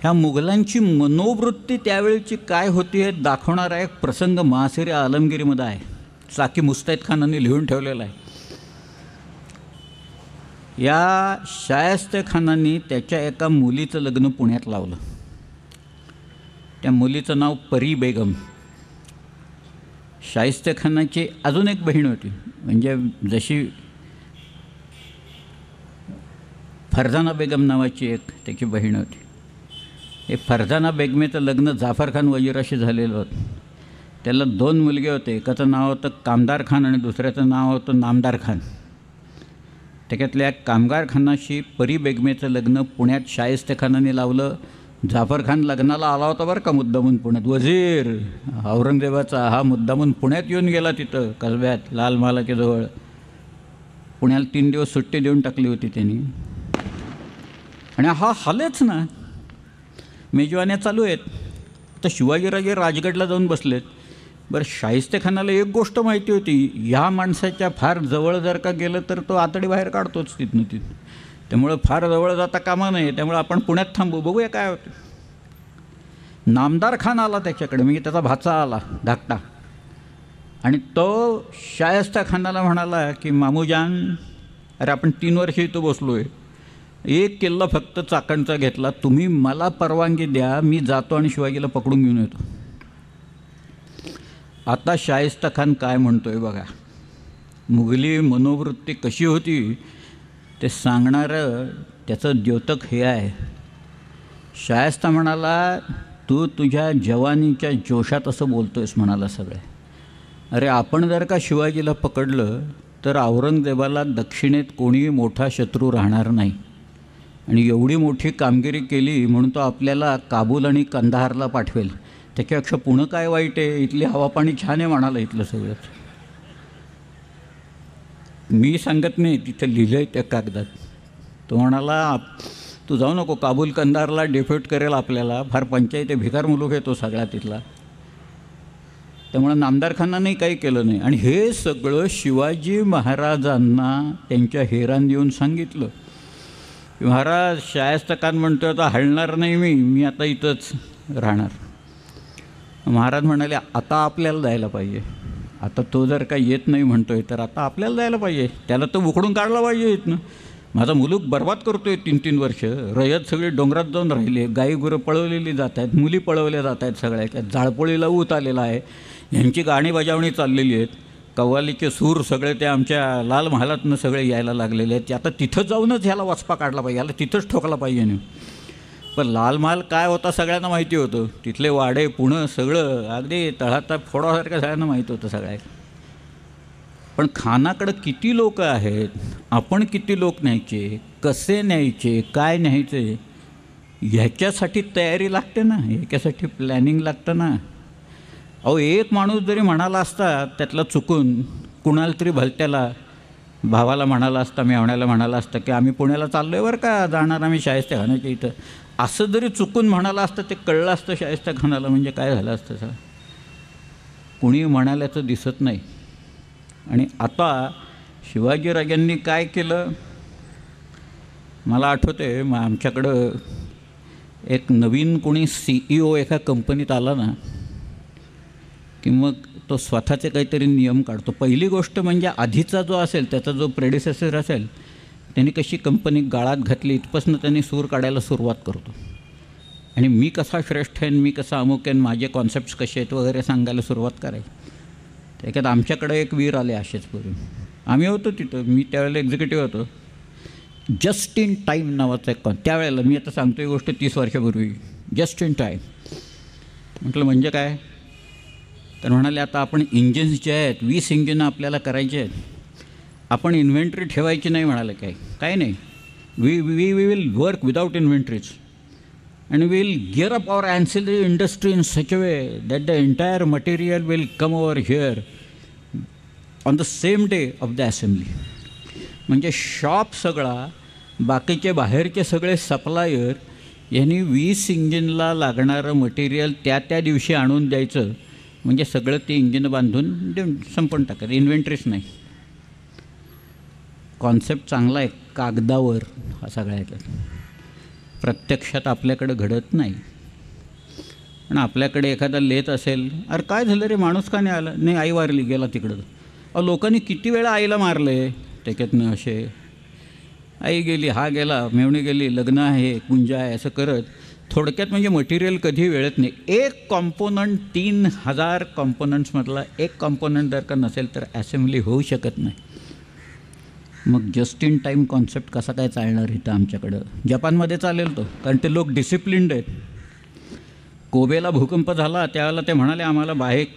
ह्या मुघलांची मनोवृत्ती त्यावेळची काय होती हे दाखवणारा एक प्रसंग महासिर आलमगिरीमध्ये आहे. साकी मुस्तैद खानांनी लिहून ठेवलेला आहे. या शायस्तेखानांनी त्याच्या एका मुलीचं लग्न पुण्यात लावलं. त्या मुलीचं नाव परी बेगम. शाहिस्तेखानाची अजून एक बहीण होती, म्हणजे जशी फरजाना बेगम नावाची एक त्याची बहीण होती. हे फरजाना बेगमेचं लग्न जाफर खान वजीराशी झालेलं होतं. त्याला 2 मुलगे होते. एकाचं नाव होतं कामदार खान आणि दुसऱ्याचं नाव होतं नामदार खान. त्याच्यातल्या कामगार खानाशी परी बेगमेचं लग्न पुण्यात शाहिस्तेखानाने लावलं. जाफर खान लग्नाला आला होता बरं का मुद्दामून पुण्यात. वजीर औरंगजेबाचा हा मुद्दामून पुण्यात येऊन गेला, तिथं कसब्यात लाल महालाच्या जवळ. पुण्याला 3 दिवस सुट्टी देऊन टाकली होती त्यांनी. आणि हा हालेच ना, मेजवान्या चालू आहेत. तर शिवाजीराजे राजगडला जाऊन बसलेत. बरं, शाहिस्तेखानाला एक गोष्ट माहिती होती, ह्या माणसाच्या फार जवळ जर का गेलं तर तो आतडी बाहेर काढतोच तिथनं. त्यामुळं फार जवळ जाता कामा नये. त्यामुळे आपण पुण्यात थांबू, बघूया काय होतं. नामदार खान आला त्याच्याकडे, म्हणजे त्याचा भाचा आला धाकटा. आणि तो शायस्ताखानाला म्हणाला की मामूजान, अरे आपण 3 वर्ष इथं बसलो आहे, 1 किल्ला फक्त चाकणचा घेतला, तुम्ही मला परवानगी द्या, मी जातो आणि शिवाजीला पकडून घेऊन येतो. आता शाहिस्ताखान काय म्हणतो आहे बघा. मुघली मनोवृत्ती कशी होती ते सांगणारं त्याचं द्योतक हे आहे. शायस्ता म्हणाला, तू तुझ्या जवानीच्या जोशात असं बोलतो आहेस म्हणाला सगळे. अरे आपण जर का शिवाजीला पकडलं तर औरंगजेबाला दक्षिणेत कोणीही मोठा शत्रू राहणार नाही. आणि एवढी मोठी कामगिरी केली म्हणून तो आपल्याला काबूल आणि कंदाहारला पाठवेल. त्याच्यापेक्षा पुणं काय वाईट आहे, इथली हवापाणी छान आहे म्हणाला इथलं सगळंच. मी सांगत नाही, तिथं लिहिलं आहे त्या कागदात. तो म्हणाला तू जाऊ नको, काबूल कंदारला डिफ्यूट करेल आपल्याला, फार पंचायत आहे, भिकार मुलूक आहे तो सगळा तिथला. त्यामुळे नामदार खानाने काही केलं नाही. आणि हे सगळं शिवाजी महाराजांना त्यांच्या हेरांनी येऊन सांगितलं. महाराज शायस्ता खान म्हणतो आता हलणार नाही, मी आता इथंच राहणार. महाराज म्हणाले आता आपल्याला जायला पाहिजे. आता तो जर काही येत नाही म्हणतोय तर आता आपल्याला जायला पाहिजे, त्याला तर उखडून काढला पाहिजे इथनं. माझा मुलूक बर्बाद करतो आहे 3-3 वर्ष. रयत सगळे डोंगरात जाऊन राहिले, गाई गुरं पळवलेली जात आहेत, मुली पळवल्या जात आहेत सगळ्या. जाळपोळीला ऊत आलेला आहे, यांची गाणी बजावणी चाललेली आहेत. कव्वालीचे सूर सगळे ते आमच्या लाल महालातनं सगळे यायला लागलेले आहेत. आता तिथं जाऊनच ह्याला वचपा काढला पाहिजे, ह्याला तिथंच ठोकला पाहिजे नाही. पण लाल महाल काय होता सगळ्यांना माहिती होतं. तिथले वाडे पुणं सगळं अगदी तळहाता फोडासारखं सगळ्यांना माहीत होतं सगळ्या. पण खानाकडं किती लोक आहेत, आपण किती लोक न्यायचे, कसे न्यायचे, काय न्यायचे, ह्याच्यासाठी तयारी लागते ना, ह्याच्यासाठी प्लॅनिंग लागतं ना. अहो एक माणूस जरी म्हणाला असता त्यातला चुकून, कुणाला तरी भलत्याला भावाला म्हणाला असता, मेवण्याला म्हणाला असता की आम्ही पुण्याला चाललो आहे बरं का, जाणार आम्ही शाहिस्ते खानाच्या इथं, असं जरी चुकून म्हणाला असतं ते कळलं असतं शाहिस्ते खानाला, म्हणजे काय झालं असतं सगळं. कुणी म्हणाल्याचं दिसत नाही. आणि आता शिवाजीराजांनी काय केलं, मला आठवते मग आमच्याकडं एक नवीन कोणी CEO एका कंपनीत आला ना की मग तो स्वतःचे काहीतरी नियम काढतो. पहिली गोष्ट म्हणजे आधीचा जो असेल त्याचा जो प्रेडिसेसर असेल त्यांनी कशी कंपनी गाळात घातली इथपासून त्यांनी सूर काढायला सुरुवात करतो. आणि मी कसा श्रेष्ठ आहे, मी कसा अमुक आहे, माझे कॉन्सेप्ट्स कसे आहेत वगैरे सांगायला सुरुवात करायची. त्याच्यात आमच्याकडे एक वीर आले असेच पूर्वी, आम्ही होतो तिथं, मी त्यावेळेला एक्झिक्युटिव्ह होतो. जस्ट इन टाईम नावाचा एक त्यावेळेला, मी आता सांगतो ही गोष्ट 30 वर्षापूर्वी, जस्ट इन टाईम. म्हटलं म्हणजे काय, तर म्हणाले आता आपण इंजिन्स जे आहेत 20 इंजिनं आपल्याला करायचे आहेत, आपण इन्व्हेंटरी ठेवायची नाही. म्हणाले काय नाही, we will work without inventories and we will gear up our ancillary industry in such a way that the entire material will come over here on the same day of the assembly. म्हणजे shop सगळा, बाकीचे बाहेरचे सगळे supplier यांनी 20 इंजिनला लागणारं material त्या दिवशी आणून द्यायचं. म्हणजे सगळं ते इंजिन बांधून संपवून टाकायचं, इन्व्हेंटरीच नाही. कॉन्सेप्ट चांगला आहे कागदावर, हा सगळ्या प्रत्यक्षात आपल्याकडे घडत नाही. पण आपल्याकडे एखादा लेत असेल, अरे काय झालं रे, माणूस का नाही आला, नाही आई वारली गेला तिकडं. अहो लोकांनी किती वेळा आईला मारलं आहे त्याच्यातनं, असे आई गेली, हा गेला, मेवणी गेली, लग्न आहे, कुंजा आहे, असं करत थोडक्यात म्हणजे मटेरियल कधी वेळत नाही. एक कॉम्पोनंट 3000 कॉम्पोनंट्समधला एक कॉम्पोनंट जर का नसेल तर ॲसेंब्ली होऊ शकत नाही. मग जस्ट इन टाईम कॉन्सेप्ट कसा काय चालणार इथं आमच्याकडं. जपानमध्ये चालेल तो, कारण ते लोक डिसिप्लिन्ड आहेत. कोबेला भूकंप झाला त्यावेळेला ते म्हणाले आम्हाला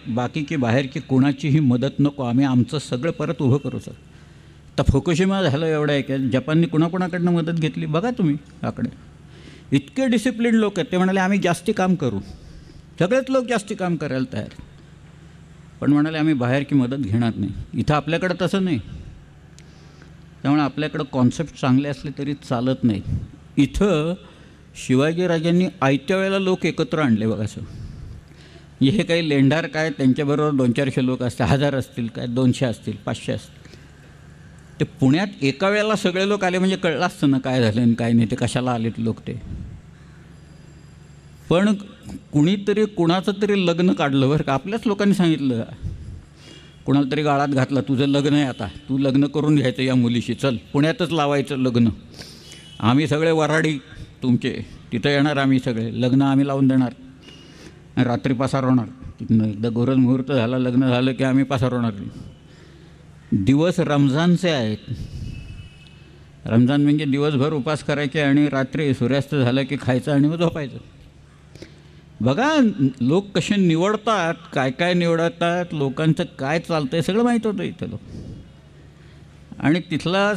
बाकीची बाहेरची कोणाचीही मदत नको, आम्ही आमचं सगळं परत उभं करू सर. तर फुकुशिमा झालं एवढं आहे की जपानने कुणाकुणाकडनं मदत घेतली बघा तुम्ही. आकडे इतके डिसिप्लिन लोक आहेत, ते म्हणाले आम्ही जास्ती काम करू, सगळेच लोक जास्ती काम करायला तयार, पण म्हणाले आम्ही बाहेरची मदत घेणार नाही. इथं आपल्याकडं तसं नाही. त्यामुळे आपल्याकडं कॉन्सेप्ट चांगले असले तरी चालत नाही. इथं शिवाजीराजांनी आयत्या वेळेला लोक एकत्र आणले बघा असं. हे काही लेंढार काय, त्यांच्याबरोबर 200-400 लोक असतील, 1000 असतील काय, 200 असतील, 500 असतील. ते पुण्यात एका वेळेला सगळे लोक आले म्हणजे कळलं असतं ना काय झालं आणि काय नाही, ते कशाला आलेत लोक ते. पण कुणीतरी कुणाचं तरी लग्न काढलं बरं का, आपल्याच लोकांनी सांगितलं, कुणाला तरी गाळात घातला, तुझं लग्न आहे आता, तू लग्न करून घ्यायचं या मुलीशी, चल पुण्यातच लावायचं लग्न, आम्ही सगळे वराडी तुमचे तिथं येणार, आम्ही सगळे लग्न आम्ही लावून देणार, रात्री पसार होणार तिथनं. एकदा गोरज मुहूर्त झाला, लग्न झालं की आम्ही पसार होणार. दिवस रमजानचे आहेत. रमजान म्हणजे दिवसभर उपास करायचे आणि रात्री सूर्यास्त झालं की खायचं आणि मग झोपायचं. बघा लोक कसे निवडतात, काय काय निवडतात, लोकांचं काय चालतं आहे सगळं माहीत होतं इथं. लोक आणि तिथला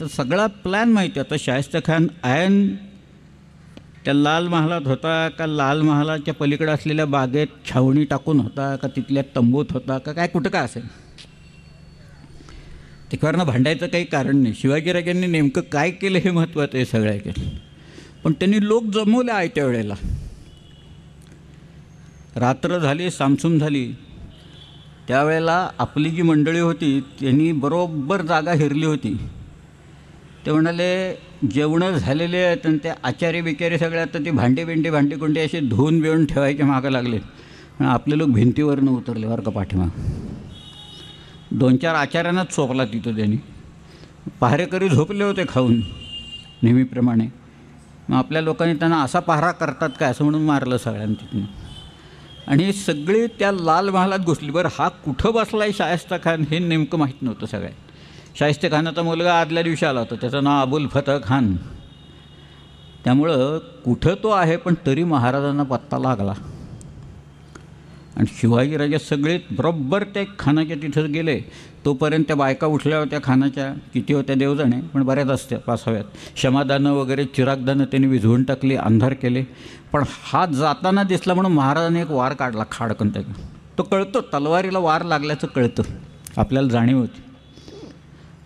सगळा प्लॅन माहिती. आता शाहिस्तेखान ऐन त्या लाल महालात होता का लाल महालाच्या पलीकडे असलेल्या बागेत छावणी टाकून होता का तिथल्या तंबूत होता का काय कुठं काय असेल, तिकडनं भांडायचं काही कारण नाही. शिवाजीराजांनी नेमकं काय केलं हे महत्त्वाचं आहे सगळ्या केलं. पण त्यांनी लोक जमवले आहे त्या वेळेला. रात्र झाली, सामसूम झाली, त्यावेळेला आपली जी मंडळी होती त्यांनी बरोबर जागा हेरली होती. ते म्हणाले जेवणं झालेले आहेत आणि ते आचारी बिचारी सगळे आता ते भांडी असे धुवून बिवून ठेवायचे मागं लागले. आणि आपले लोक भिंतीवरनं उतरले बरं का पाठीमाग. 2-4 आचार्यांनाच चोपला तिथं त्यांनी. पहारेकरी झोपले होते खाऊन नेहमीप्रमाणे. मग आपल्या लोकांनी त्यांना असा पहारा करतात काय असं म्हणून मारलं सगळ्यांनी तिथून. आणि सगळी त्या लाल महालात घुसली. बरं हा कुठं बसला आहे शाहिस्तेखान हे नेमकं माहीत नव्हतं सगळ्यात. शाहिस्तेखानाचा मुलगा आदल्या दिवशी आला होता, त्याचं नाव अबुल फतह खान. त्यामुळं कुठं तो आहे पण तरी महाराजांना पत्ता लागला. आणि शिवाजीराजे सगळे बरोबर त्या खानाच्या तिथं गेले. तोपर्यंत त्या बायका उठल्या होत्या खानाच्या, किती होत्या देवजणे पण बऱ्याच असत्या 5-6. क्षमादानं वगैरे चिरागदानं त्यांनी विझवून टाकली, अंधार केले. पण हा जाताना दिसला म्हणून महाराजांनी एक वार काढला खाडकन. तो कळतो तलवारीला वार लागल्याचं कळतं, आपल्याला जाणीव होती.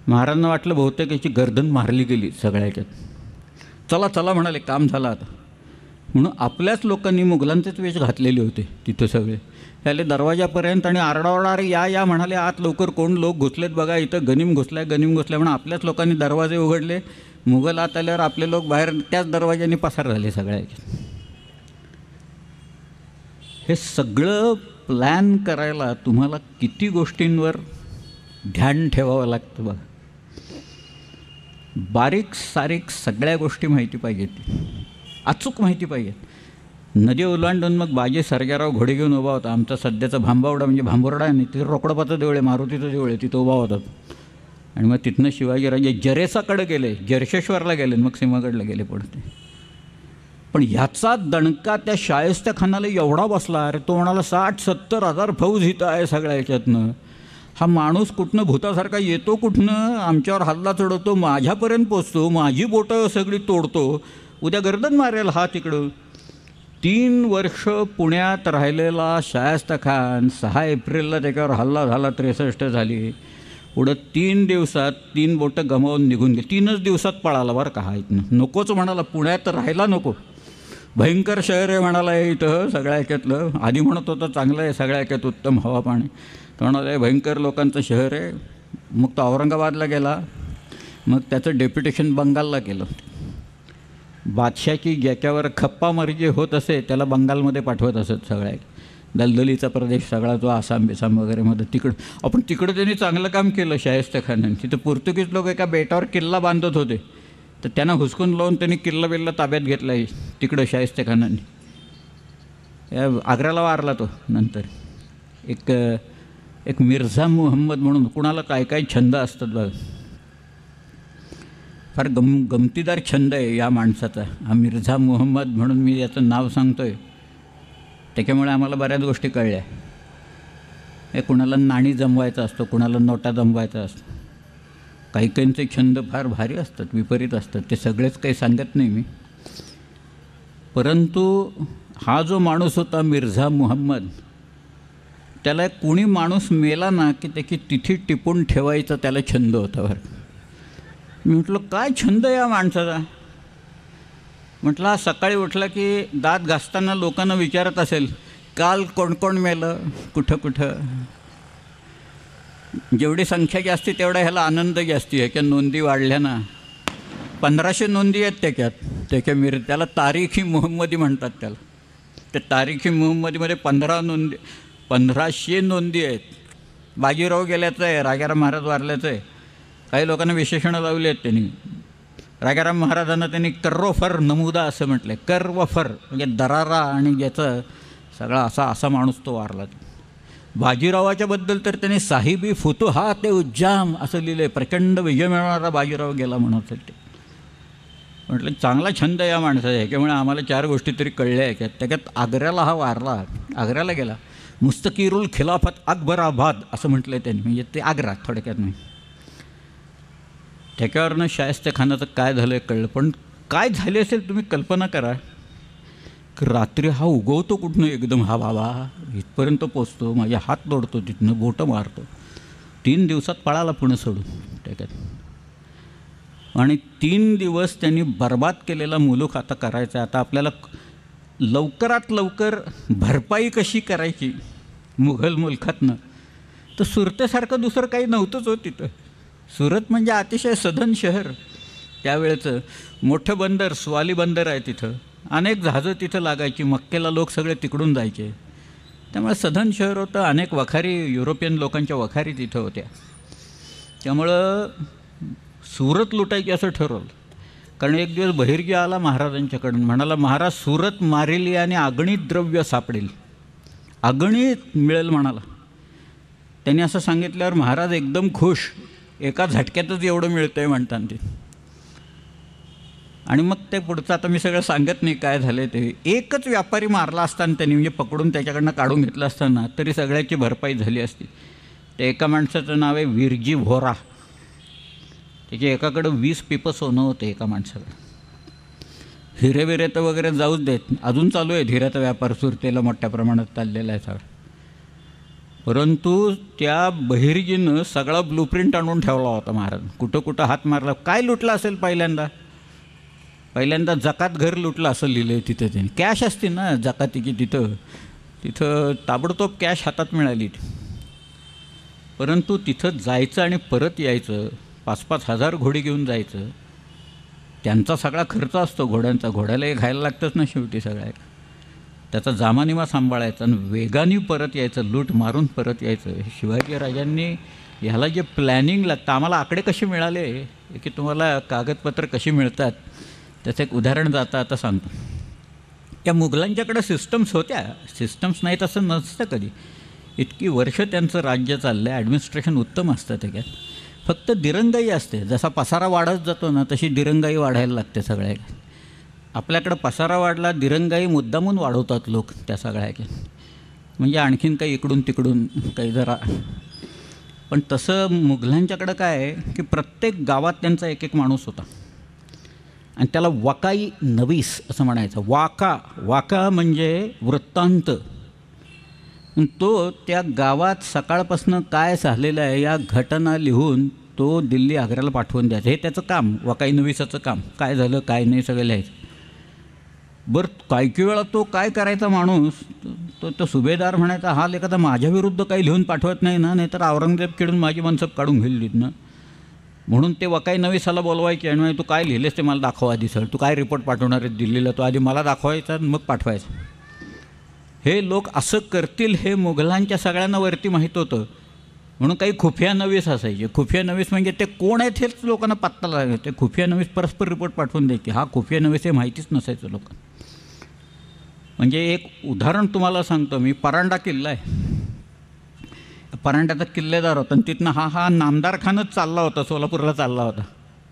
महाराजांना वाटलं बहुतेक याची गर्दन मारली गेली सगळ्याच्यात. चला चला म्हणाले, काम झालं आता. म्हणून आपल्याच लोकांनी मुघलांचेच वेश घातलेले होते तिथं सगळे. त्याले दरवाजापर्यंत आणि आरडाओरडा, अरे या म्हणाले आत लवकर, कोण लोक घुसलेत बघा, इथं गनिम घुसलाय म्हणून आपल्याच लोकांनी दरवाजे उघडले. मुघल आत आल्यावर आपले लोक बाहेर त्याच दरवाजाने पसार झाले सगळ्याचे. हे सगळं प्लॅन करायला तुम्हाला किती गोष्टींवर ध्यान ठेवावं लागतं बघा. बारीक सारीक सगळ्या गोष्टी माहिती पाहिजेत, अचूक माहिती पाहिजे. नदी ओलांडून मग बाजी सर्जाराव घोडे घेऊन उभा होता. आमचा सध्याचा भांबावडा म्हणजे भांबोर्डा आहे, तिथे रोकडपाचं देऊळ आहे, मारुतीचं देऊळ आहे, तिथं उभा होतात. आणि मग तिथनं शिवाजीराजे जरेसाकडे गेले, जरशेश्वरला गेले, मग सीमागडला गेले पडते. पण ह्याचा दणका त्या शाहिस्तेखानाला एवढा बसला, अरे तो म्हणाला 60-70 हजार फौज इथं आहे सगळ्या ह्याच्यातनं. हा माणूस कुठनं भूतासारखा येतो, कुठनं आमच्यावर हल्ला चढवतो, माझ्यापर्यंत पोचतो, माझी बोटं सगळी तोडतो, उद्या गर्दन मारेल हा तिकडं. 3 वर्ष पुण्यात राहिलेला शाहिस्तेखान 6 एप्रिलला त्याच्यावर हल्ला झाला, 63 झाली. पुढं 3 दिवसात 3 बोटं गमावून निघून गेली. 3च दिवसात पळाला बरं का हा इथनं. नकोच म्हणाला, पुण्यात राहायला नको, भयंकर शहर आहे म्हणाला हे इथं सगळ्या ह्याच्यातलं. आधी म्हणत होतं चांगलं आहे सगळ्या ह्याच्यात, उत्तम हवा पाणी. तो म्हणाला भयंकर लोकांचं शहर आहे. मग तो औरंगाबादला गेला. मग त्याचं डेप्युटेशन बंगालला केलं. बादशाची ज्याच्यावर खप्पामर्जी होत असे त्याला बंगालमध्ये पाठवत असत. सगळ्या दलदलीचा प्रदेश सगळा जो आसाम बिसाम वगैरेमध्ये तिकडं त्यांनी चांगलं काम केलं शाहिस्तेखानाने. तिथं पोर्तुगीज लोक एका बेटावर किल्ला बांधत होते, तर त्यांना हुसकून लावून त्यांनी किल्ला ताब्यात घेतला आहे तिकडं शाहिस्तेखानाने. आग्र्याला वारला तो नंतर. एक मिर्झा मुहम्मद म्हणून, कुणाला काय काय छंद असतात बघा, फार गमतीदार छंद आहे या माणसाचा. हा मिर्झा मुहम्मद म्हणून मी याचं नाव सांगतो आहे, त्याच्यामुळे आम्हाला बऱ्याच गोष्टी कळल्या. हे कुणाला नाणी जमवायचा असतो, कुणाला नोटा जमवायचा असतो. काही काहींचे छंद फार भारी असतात, विपरीत असतात. ते सगळेच काही सांगत नाही मी. परंतु हा जो माणूस होता मिर्झा मुहम्मद, त्याला कुणी माणूस मेला ना की त्याची तिथी टिपून ठेवायचा त्याला छंद होता बरं. मी म्हटलं काय छंद या माणसाचा. म्हटलं हा सकाळी उठला की दात घासताना लोकांना विचारत असेल काल कोण कोण मेलं, कुठं. जेवढी संख्या जास्ती तेवढा ह्याला आनंद जास्ती. ह्याच्या नोंदी वाढल्या ना, 1500 नोंदी आहेत त्याच्या त्याला तारीखी मुहम्मदी म्हणतात त्याला. त्या तारीखी मुहम्मदीमध्ये 1500 नोंदी आहेत. बाजीराव गेल्याचं आहे, राजाराम महाराज वारल्याचं आहे. काही लोकांना विशेषणं लावली आहेत त्यांनी. राजाराम महाराजांना त्यांनी कर्वफर नमुदा असं म्हटलं आहे. कर्वफर म्हणजे दरारा आणि ज्याचं सगळा असा माणूस तो वारला. बाजीरावाच्याबद्दल तर त्यांनी साहिबी फुतुहात उज्जाम असं लिहिलं आहे. प्रचंड विजय मिळवणारा बाजीराव गेला म्हणत ते. म्हटलं चांगला छंद या माणसाचा. ह्याच्यामुळे आम्हाला 4 गोष्टी तरी कळल्या आहेत. त्याच्यात आग्र्याला हा वारला, आग्र्याला गेला. मुस्तकीरुल खिलाफत अकबराबाद असं म्हटलं आहे त्यांनी, म्हणजे ते आग्रा थोडक्यात नाही. त्याच्यावरनं शाहिस्तेखानाचं काय झालं आहे कळलं. पण काय झाले असेल तुम्ही कल्पना करा की रात्री हा उगवतो कुठनं एकदम, हा बाबा इथपर्यंत पोचतो, माझे हात तोडतो, तिथनं बोटं मारतो. 3 दिवसात पळाला पुणे सोडून त्याच्यात. आणि 3 दिवस त्यांनी बर्बाद केलेला मुलूक आता करायचा. आता आपल्याला लवकरात लवकर भरपाई कशी करायची मुघल मुलखातनं, तर सुरतेसारखं दुसरं काही नव्हतंच हो तिथं. सुरत म्हणजे अतिशय सधन शहर त्यावेळेचं. मोठं बंदर, स्वाली बंदर आहे तिथं. अनेक जहाजं तिथं लागायची. मक्केला लोक सगळे तिकडून जायचे. त्यामुळे सधन शहर होतं. अनेक वखारी, युरोपियन लोकांच्या वखारी तिथं होत्या. त्यामुळं सुरत लुटायची असं ठरवलं. कारण एक दिवस बहिर्जी आला महाराजांच्याकडून, म्हणाला महाराज सुरत मारेली आणि अगणित द्रव्य सापडेल, अगणित मिळेल म्हणाला. त्यांनी असं सांगितल्यावर महाराज एकदम खुश, एका झटक्यातच एवढं मिळतं आहे म्हणतात ते. आणि मग ते पुढचं आता मी सगळं सांगत नाही काय झालं ते. एकच व्यापारी मारला असताना त्यांनी, म्हणजे पकडून त्याच्याकडनं काढून घेतलं असताना तरी सगळ्याची भरपाई झाली असती. त्या एका माणसाचं नाव आहे विरजी व्होरा. त्याच्या एकाकडं 20 पिपं सोनं होतं एका माणसाकडं. हिरे विरे तर वगैरे जाऊच देत, अजून चालू आहे हिऱ्याचा व्यापार सुरतेला मोठ्या प्रमाणात चाललेला आहे सगळा. परंतु त्या बहिर्जीनं सगळा ब्लूप्रिंट आणून ठेवला होता महाराज. कुठं कुठं हात मारला. काय लुटलं असेल पहिल्यांदा जकात घर लुटलं असं लिहिलं आहे तिथं. त्यांनी कॅश असते ना जकातीची तिथं ताबडतोब कॅश हातात मिळाली. परंतु तिथं जायचं आणि परत यायचं, 5-5 हजार घोडी घेऊन जायचं, त्यांचा सगळा खर्च असतो घोड्यांचा. घोड्यालाही घायला लागतंच ना शेवटी सगळ्या. त्याचा जामानिमा सांभाळायचा आणि वेगाने परत यायचं, लूट मारून परत यायचं. शिवाजी राजांनी ह्याला जे प्लॅनिंग लागतं, आम्हाला आकडे कसे मिळाले की तुम्हाला कागदपत्र कशी मिळतात त्याचं एक उदाहरण जाता आता सांगतो. त्या मुघलांच्याकडं सिस्टम्स होत्या, सिस्टम्स नाहीत असं नसतं कधी. इतकी वर्ष त्यांचं राज्य चाललं आहे, ॲडमिनिस्ट्रेशन उत्तम असतं त्याच्यात. फक्त दिरंगाई असते. जसा पसारा वाढत जातो ना तशी दिरंगाई वाढायला लागते सगळ्या. आपल्याकडं पसारा वाढला, दिरंगाई मुद्दामून वाढवतात लोक त्या सगळ्या, म्हणजे आणखीन काही इकडून तिकडून काही जरा. पण तसं मुघलांच्याकडं काय आहे की प्रत्येक गावात त्यांचा एक एक माणूस होता आणि त्याला वकाई नवीस असं म्हणायचं. वाका म्हणजे वृत्तांत. तो त्या गावात सकाळपासून काय झालेलं आहे या घटना लिहून तो दिल्ली आग्र्याला पाठवून द्यायचं. हे त्याचं काम, वकाई नवीसाचं काम. काय झालं काय नाही सगळं लिहायचं. बरं काही वेळा तो काय करायचा माणूस, तो सुभेदार म्हणायचा, हा एखादा माझ्याविरुद्ध काही लिहून पाठवत नाही ना, नाहीतर औरंगजेब किडून माझी मनसब काढून घेईल तिथनं. म्हणून ते वकाई नवीसाला बोलवायचे आणि तू काय लिहिलेस ते मला दाखवा आधी सर, तू काय रिपोर्ट पाठवणार आहे दिल्लीला, तो आधी मला दाखवायचा मग पाठवायचं. हे लोक असं करतील हे मुघलांच्या सगळ्यांना वरती माहीत होतं. म्हणून काही खुफिया नवीस असायचे. खुफिया नवीस म्हणजे ते कोण आहेत हेच लोकांना पत्ता लागायचं. ते खुफिया नवीस परस्पर रिपोर्ट पाठवून द्यायचे. हा खुफिया नवीस हे माहितीच नसायचं लोकांना. म्हणजे एक उदाहरण तुम्हाला सांगतो मी. परांडा किल्ला आहे, परांड्याचा किल्लेदार होता आणि तिथनं हा नामदार खानच चालला होता, सोलापूरला चालला होता,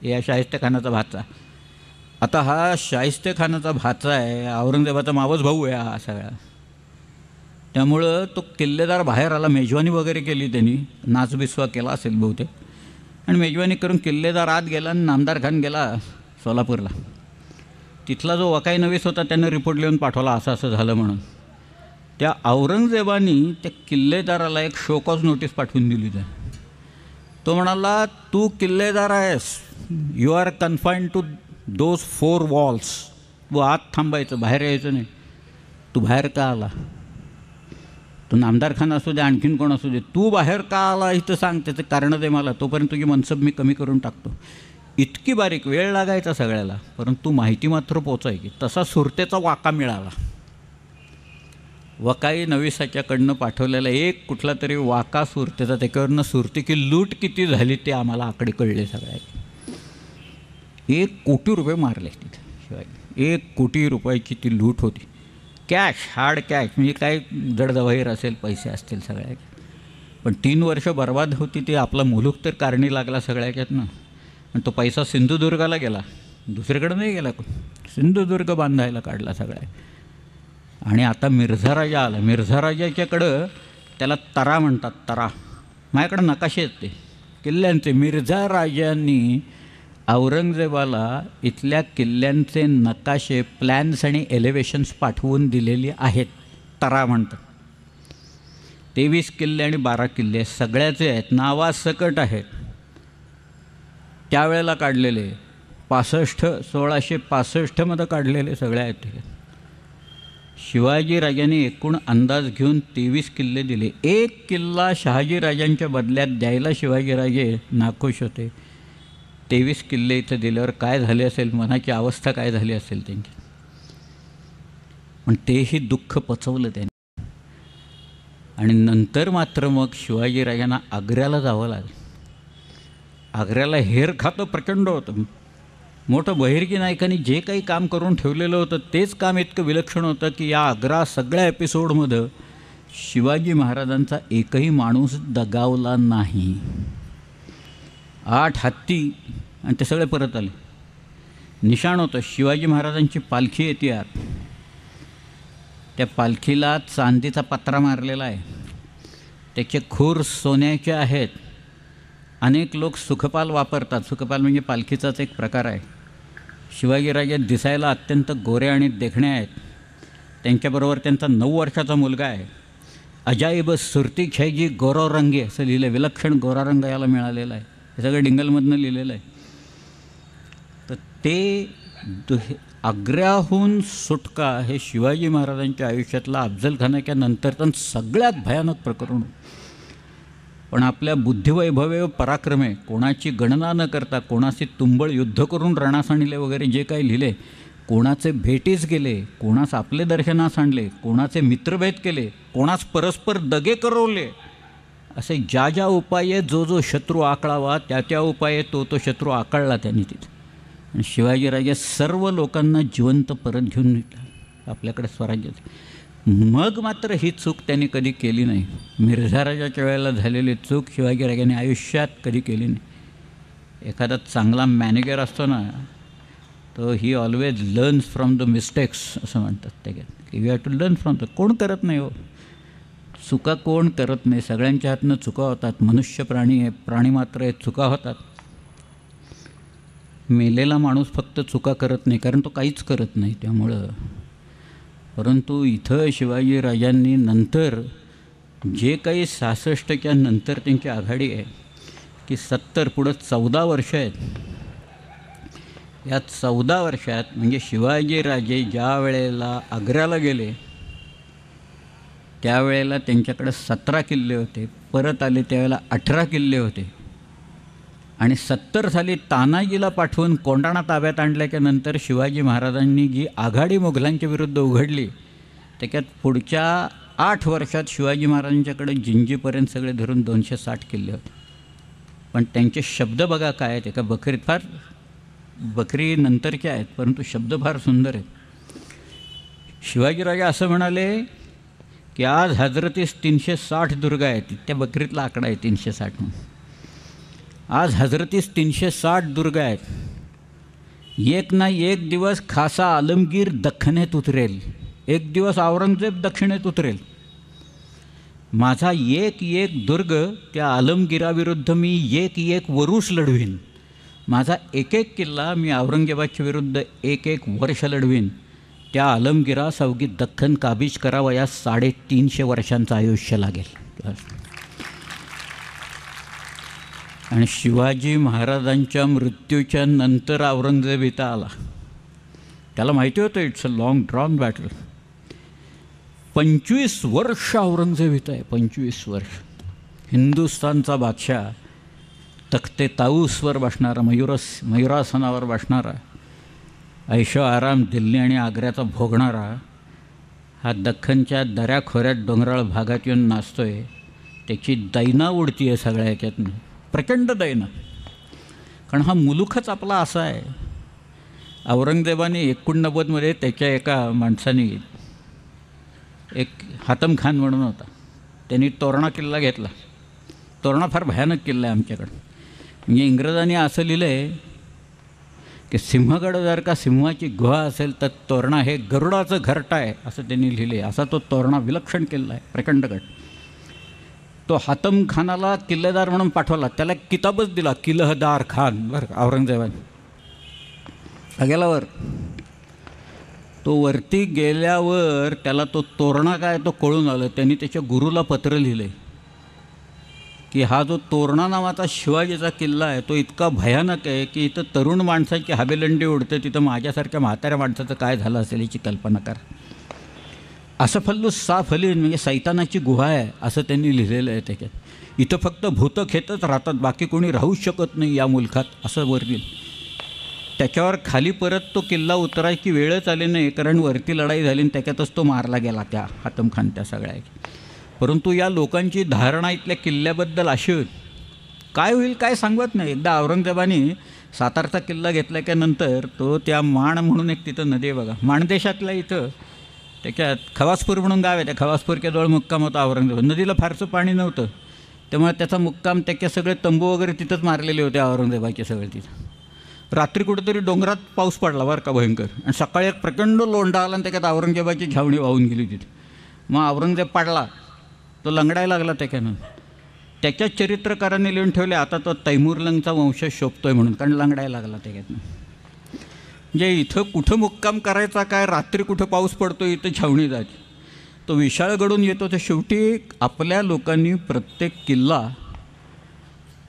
या शाहिस्तेखानाचा भाचा. आता हा शाहिस्तेखानाचा भाचा आहे, औरंगजेबाचा मावस भाऊ आहे हा सगळा. त्यामुळं तो किल्लेदार बाहेर आला, मेजवानी वगैरे केली त्यांनी, नाचबिस्वा केला असेल बहुतेक, आणि मेजवानी करून किल्लेदार आत गेला आणि नामदार खान गेला सोलापूरला. तिथला जो वकाई नवीस होता त्यानं रिपोर्ट लिहून पाठवला असं असं झालं म्हणून. त्या औरंगजेबानी त्या किल्लेदाराला एक शोकॉज नोटीस पाठवून दिली. तो म्हणाला, तू किल्लेदार आहेस, you are confined to those 4 walls. तू आत थांबायचं, बाहेर यायचं नाही. तू बाहेर का आला? तू नामदार खान असू दे, आणखीन कोण असू दे, तू बाहेर का आला इथं सांग, त्याचं कारण दे मला, तोपर्यंत तुझी मनसब मी कमी करून टाकतो. इतकी बारीक, वेळ लागायचा सगळ्याला, परंतु माहिती मात्र पोचायची. तसा सुरतेचा वाका मिळाला. वकाई नवीसाच्याकडनं पाठवलेला एक कुठला तरी वाका सुरतेचा, त्याच्यावरनं सुरतेची लूट किती झाली ते आम्हाला आकडे कळले सगळ्या. 1 कोटी रुपये मारले तिथे शिवाजी. 1 कोटी रुपयाची ती लूट होती. कॅश, हार्ड कॅश, म्हणजे काय जडजवाहीर असेल, पैसे असतील सगळ्या. पण 3 वर्ष बर्बाद होती ती. आपला मुलूक तर कारणी लागला सगळ्याच्यातनं. आणि तो पैसा सिंधुदुर्गाला गेला, दुसरीकडे नाही गेला. सिंधुदुर्ग बांधायला काढला सगळ्या. आणि आता मिर्झा राजा आला. मिर्झा राजाच्याकडं त्याला तरा म्हणतात, तरा. माझ्याकडं नकाशे आहेत ते किल्ल्यांचे. मिर्झा राजांनी औरंगजेबाला इथल्या किल्ल्यांचे नकाशे, प्लॅन्स आणि एलिव्हेशन्स पाठवून दिलेली आहेत. तरा म्हणतात. 23 किल्ले आणि 12 किल्ले सगळ्याचे आहेत, नावासकट आहेत. त्यावेळेला काढलेले 1665मध्ये काढलेले सगळे आहेत ते. शिवाजीराजांनी एकूण अंदाज घेऊन 23 किल्ले दिले. एक किल्ला शहाजीराजांच्या बदल्यात द्यायला शिवाजीराजे नाखुश होते. 23 किल्ले इथं दिल्यावर काय झाले असेल, मनाची अवस्था काय झाली असेल त्यांची. पण तेही दुःख पचवलं त्यांनी. आणि नंतर मात्र मग शिवाजीराजांना आग्र्याला जावं लागलं. आग्र्याला हेर खातं प्रचंड होतं. मोठं बहिर्जी नायकांनी जे काही काम करून ठेवलेलं होतं तेच काम इतकं विलक्षण होतं की या आग्रा सगळ्या एपिसोडमध्ये शिवाजी महाराजांचा एकही माणूस दगावला नाही. 8 हत्ती आणि ते सगळे परत आले. निशाण होतं शिवाजी महाराजांची पालखी येते आत. त्या पालखीला चांदीचा पत्रा मारलेला आहे. त्याचे खूर सोन्याचे आहेत. अनेक लोक सुखपाल वापरतात. सुखपाल म्हणजे पालखीचाच एक प्रकार आहे. शिवाजीराजे दिसायला अत्यंत गोरे आणि देखणे आहेत. त्यांच्याबरोबर त्यांचा 9 वर्षाचा मुलगा आहे. अजाईब सुरती छयजी गोरारंगी असं लिहिलं. विलक्षण गोरारंग याला मिळालेला आहे. हे सगळं डिंगलमधनं लिहिलेलं आहे. तर ते आग्र्याहून सुटका हे शिवाजी महाराजांच्या आयुष्यातला अफजलखानाच्या नंतरचं सगळ्यात भयानक प्रकरण. पण आपल्या बुद्धिवैभवे पराक्रमे कोणाची गणना न करता कोणाशी तुंबळ युद्ध करून रणास आणले वगैरे जे काही लिहिले, कोणाचे भेटीस गेले, कोणास आपले दर्शनास आणले, कोणाचे मित्रभेद केले, कोणास परस्पर दगे करवले, असे ज्या ज्या उपाये जो शत्रू आकळावा त्या उपाये तो शत्रू आकळला त्यांनी तिथे. आणि शिवाजीराजे सर्व लोकांना जिवंत परत घेऊन येतात आपल्याकडे स्वराज्यात. मग मात्र ही चूक त्यांनी कधी केली नाही. मिर्झा राजाच्या वेळेला झालेली चूक शिवाजीराजांनी आयुष्यात कधी केली नाही. एखादा चांगला मॅनेजर असतो ना, तो he always learns from the mistakes असं म्हणतात त्याच्यात. You have to learn from the. कोण करत नाही हो चुका, कोण करत नाही. सगळ्यांच्या हातनं चुका होतात. मनुष्य प्राणी आहे, प्राणी मात्र आहे, चुका होतात. मेलेला माणूस फक्त चुका करत नाही, कारण तो काहीच करत नाही त्यामुळं. परंतु इथं शिवाजीराजांनी नंतर जे काही 66च्या नंतर त्यांची आघाडी आहे की 70 पुढं 14 वर्ष आहेत. या 14 वर्षात म्हणजे शिवाजीराजे ज्या वेळेला आग्र्याला गेले त्यावेळेला त्यांच्याकडे 17 किल्ले होते. परत आले त्यावेळेला 18 किल्ले होते. आणि 70 साली तानाजीला पाठवून कोंढाणा ताब्यात आणल्याच्या नंतर शिवाजी महाराजांनी जी आघाडी मुघलांच्या विरुद्ध उघडली त्याच्यात पुढच्या 8 वर्षात शिवाजी महाराजांच्याकडे जिंजीपर्यंत सगळे धरून 260 किल्ले होते. पण त्यांचे शब्द बघा काय आहेत. एका बकरीत फार बकरी नंतरच्या आहेत परंतु शब्द फार सुंदर आहेत. शिवाजीराजे असं म्हणाले की आज हजरतीस 360 दुर्ग आहेत. त्या बकरीतला आकडा आहे 360 म्हणून. आज हजरतीस 360 दुर्ग आहेत. एक ना एक दिवस खासा आलमगीर दख्खनेत उतरेल. एक दिवस औरंगजेब दक्षिणेत उतरेल. माझा एक दुर्ग त्या आलमगिराविरुद्ध मी एक वरुष लढवीन. माझा एक किल्ला मी औरंगजेबाच्या विरुद्ध एक वर्ष लढवीन. त्या आलमगिरास अवघी दख्खन काबीज करावं या 350 वर्षांचं आयुष्य लागेल. आणि शिवाजी महाराजांच्या मृत्यूच्या नंतर औरंगजेब इथं आला. त्याला माहिती होतं it's a long drawn battle. 25 वर्ष औरंगजेब इथं आहे. 25 वर्ष. हिंदुस्थानचा बादशाह, तख्ते ताऊसवर बसणारा, मयुरासनावर बसणारा, ऐशो आराम दिल्ली आणि आग्र्याचा भोगणारा, हा दख्खनच्या दऱ्याखोऱ्यात डोंगराळ भागात येऊन नाचतोय. त्याची दैना उडती आहे सगळ्या ह्याच्यातनं, प्रचंड दैना. कारण हा मुलूखच आपला असा आहे. औरंगजेबाने 89मध्ये त्याच्या एका माणसाने, एक हातम खान म्हणून होता, त्यांनी तोरणा किल्ला घेतला. तोरणा फार भयानक किल्ला आहे आमच्याकडं. म्हणजे इंग्रजांनी असं लिहिलं आहे की सिंहगड जर का सिंहाची गुहा असेल तर तोरणा हे गरुडाचं घरटं आहे असं त्यांनी लिहिले. असा तो तोरणा विलक्षण किल्ला आहे, प्रचंडगड. तो हातम खानाला किल्लेदार म्हणून पाठवला. त्याला किताबच दिला, किलहदार खान, बरं औरंगजेबाने. गेला वर. तो वरती गेल्यावर त्याला तो तोरणा काय तो कळून आलं. त्यांनी त्याच्या गुरुला पत्र लिहिलं की हा जो तोरणा नावाचा शिवाजीचा किल्ला आहे तो इतका भयानक आहे की इथं तरुण माणसाची हाबेलंडी उडते, तिथं माझ्यासारख्या म्हाताऱ्या माणसाचं काय झालं असेल याची कल्पना करा. असफल्लू साफलीन म्हणजे सैतानाची गुहा आहे असं त्यांनी लिहिलेलं आहे त्याच्यात. इथं फक्त भूतखेतच राहतात, बाकी कोणी राहूच शकत नाही या मुलखात असं वरती. त्याच्यावर खाली परत तो किल्ला उतरायची वेळच आली नाही, कारण वरती लढाई झाली आणि त्याच्यातच तो मारला गेला त्या हातम खान त्या सगळ्या. परंतु या लोकांची धारणा इथल्या किल्ल्याबद्दल अशी होती, काय होईल काय सांगत नाही. एकदा औरंगजेबाने सातारचा किल्ला घेतल्याच्यानंतर तो त्या माण म्हणून एक तिथं नदी आहे बघा, माणदेशातल्या इथं त्याच्यात खवासपूर म्हणून गाव आहे, त्या खवासपूरच्या जवळ मुक्काम होता औरंगजेब. नदीला फारसं पाणी नव्हतं, त्यामुळे त्याचा मुक्काम त्याच्या सगळे तंबू वगैरे तिथंच मारलेले होते औरंगजेबाचे सगळे तिथं. रात्री कुठेतरी डोंगरात पाऊस पडला बरं का भयंकर, आणि सकाळी एक प्रचंड लोंढा आला आणि त्याच्यात औरंगजेबाची छावणी वाहून गेली तिथे. मग औरंगजेब पडला, तो लंगडायला लागला त्याच्यानं. त्याच्याच चरित्रकारांनी लिहून ठेवले आता तो तैमूरलंगचा वंशज शोभतोय म्हणून, कारण लंगडायला लागला त्याच्यातनं. म्हणजे इथं कुठं मुक्काम करायचा काय, रात्री कुठं पाऊस पडतो इथं छावणी जायची. तो विशाळगडून येतो. तर शेवटी आपल्या लोकांनी प्रत्येक किल्ला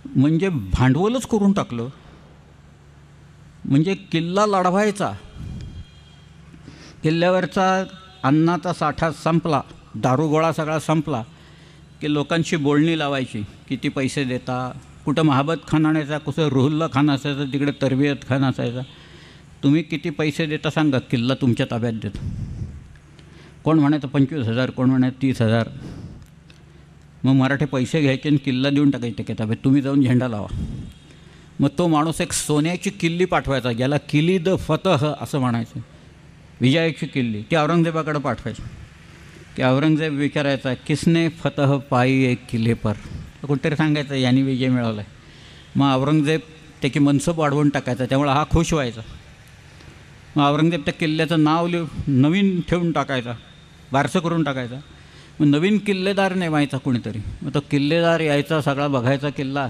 म्हणजे भांडवलच करून टाकलं. म्हणजे किल्ला लढवायचा, किल्ल्यावरचा अन्नाचा साठा संपला, दारूगोळा सगळा संपला की लोकांशी बोलणी लावायची. किती पैसे देता, कुठं महाबत खान आणायचा, कुठं रुहुल्ला खान असायचा, तिकडे तरबियत खान असायचा. तुम्ही किती पैसे देता सांगा, किल्ला तुमच्या ताब्यात देतो. कोण म्हणायचं 25,000, कोण म्हणायचं 30,000. मग मराठे पैसे घ्यायचे आणि किल्ला देऊन टाकायचे त्याच्या ताब्यात, तुम्ही जाऊन झेंडा लावा. मग तो माणूस एक सोन्याची किल्ली पाठवायचा, ज्याला किली द फतह असं म्हणायचं, विजयाची किल्ली, ती औरंगजेबाकडे पाठवायची. की औरंगजेब विचारायचा किसने फतह पाई एक किल्ले पर, कुठेतरी सांगायचं यांनी विजय मिळवला आहे. मग औरंगजेब त्याची मनसब वाढवून टाकायचा, त्यामुळे हा खुश व्हायचा. मग औरंगजेब त्या किल्ल्याचं नाव नवीन ठेवून टाकायचा, बारसं करून टाकायचा. मग नवीन किल्लेदार नेमायचा कोणीतरी. मग तो किल्लेदार यायचा, सगळा बघायचा किल्ला,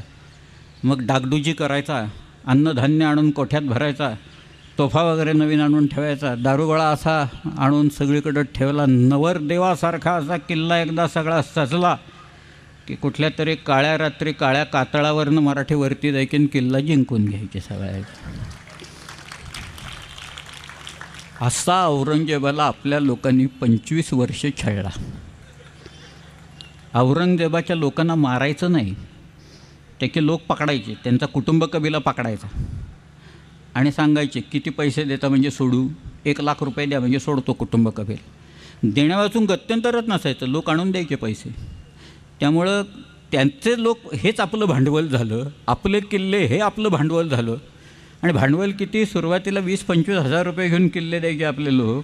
मग डागडुजी करायचा, अन्नधान्य आणून कोठ्यात भरायचा, तोफा वगैरे नवीन आणून ठेवायचा, दारूगोळा असा आणून सगळीकडं ठेवला. नवरदेवासारखा असा किल्ला एकदा सगळा सजला की कुठल्या तरी काळ्या रात्री काळ्या कातळावरनं मराठी वरती जायचे आणि किल्ला जिंकून घ्यायचे सगळ्याचा. असा औरंगजेबाला आपल्या लोकांनी 25 वर्षे छळला. औरंगजेबाच्या लोकांना मारायचं नाही, त्याचे लोक पकडायचे, त्यांचा कुटुंब कबिला पकडायचा आणि सांगायचे किती पैसे देता म्हणजे सोडू, 1,00,000 रुपये द्या म्हणजे सोडतो कुटुंब कबिल. देण्या वाचून गत्यंतरच नसायचं, लोक आणून द्यायचे पैसे. त्यामुळं त्यांचे लोक हेच आपलं भांडवल झालं, आपले किल्ले हे आपलं भांडवल झालं. आणि भांडवल किती, सुरुवातीला 20-25 हजार रुपये घेऊन किल्ले द्यायचे आपले लोक.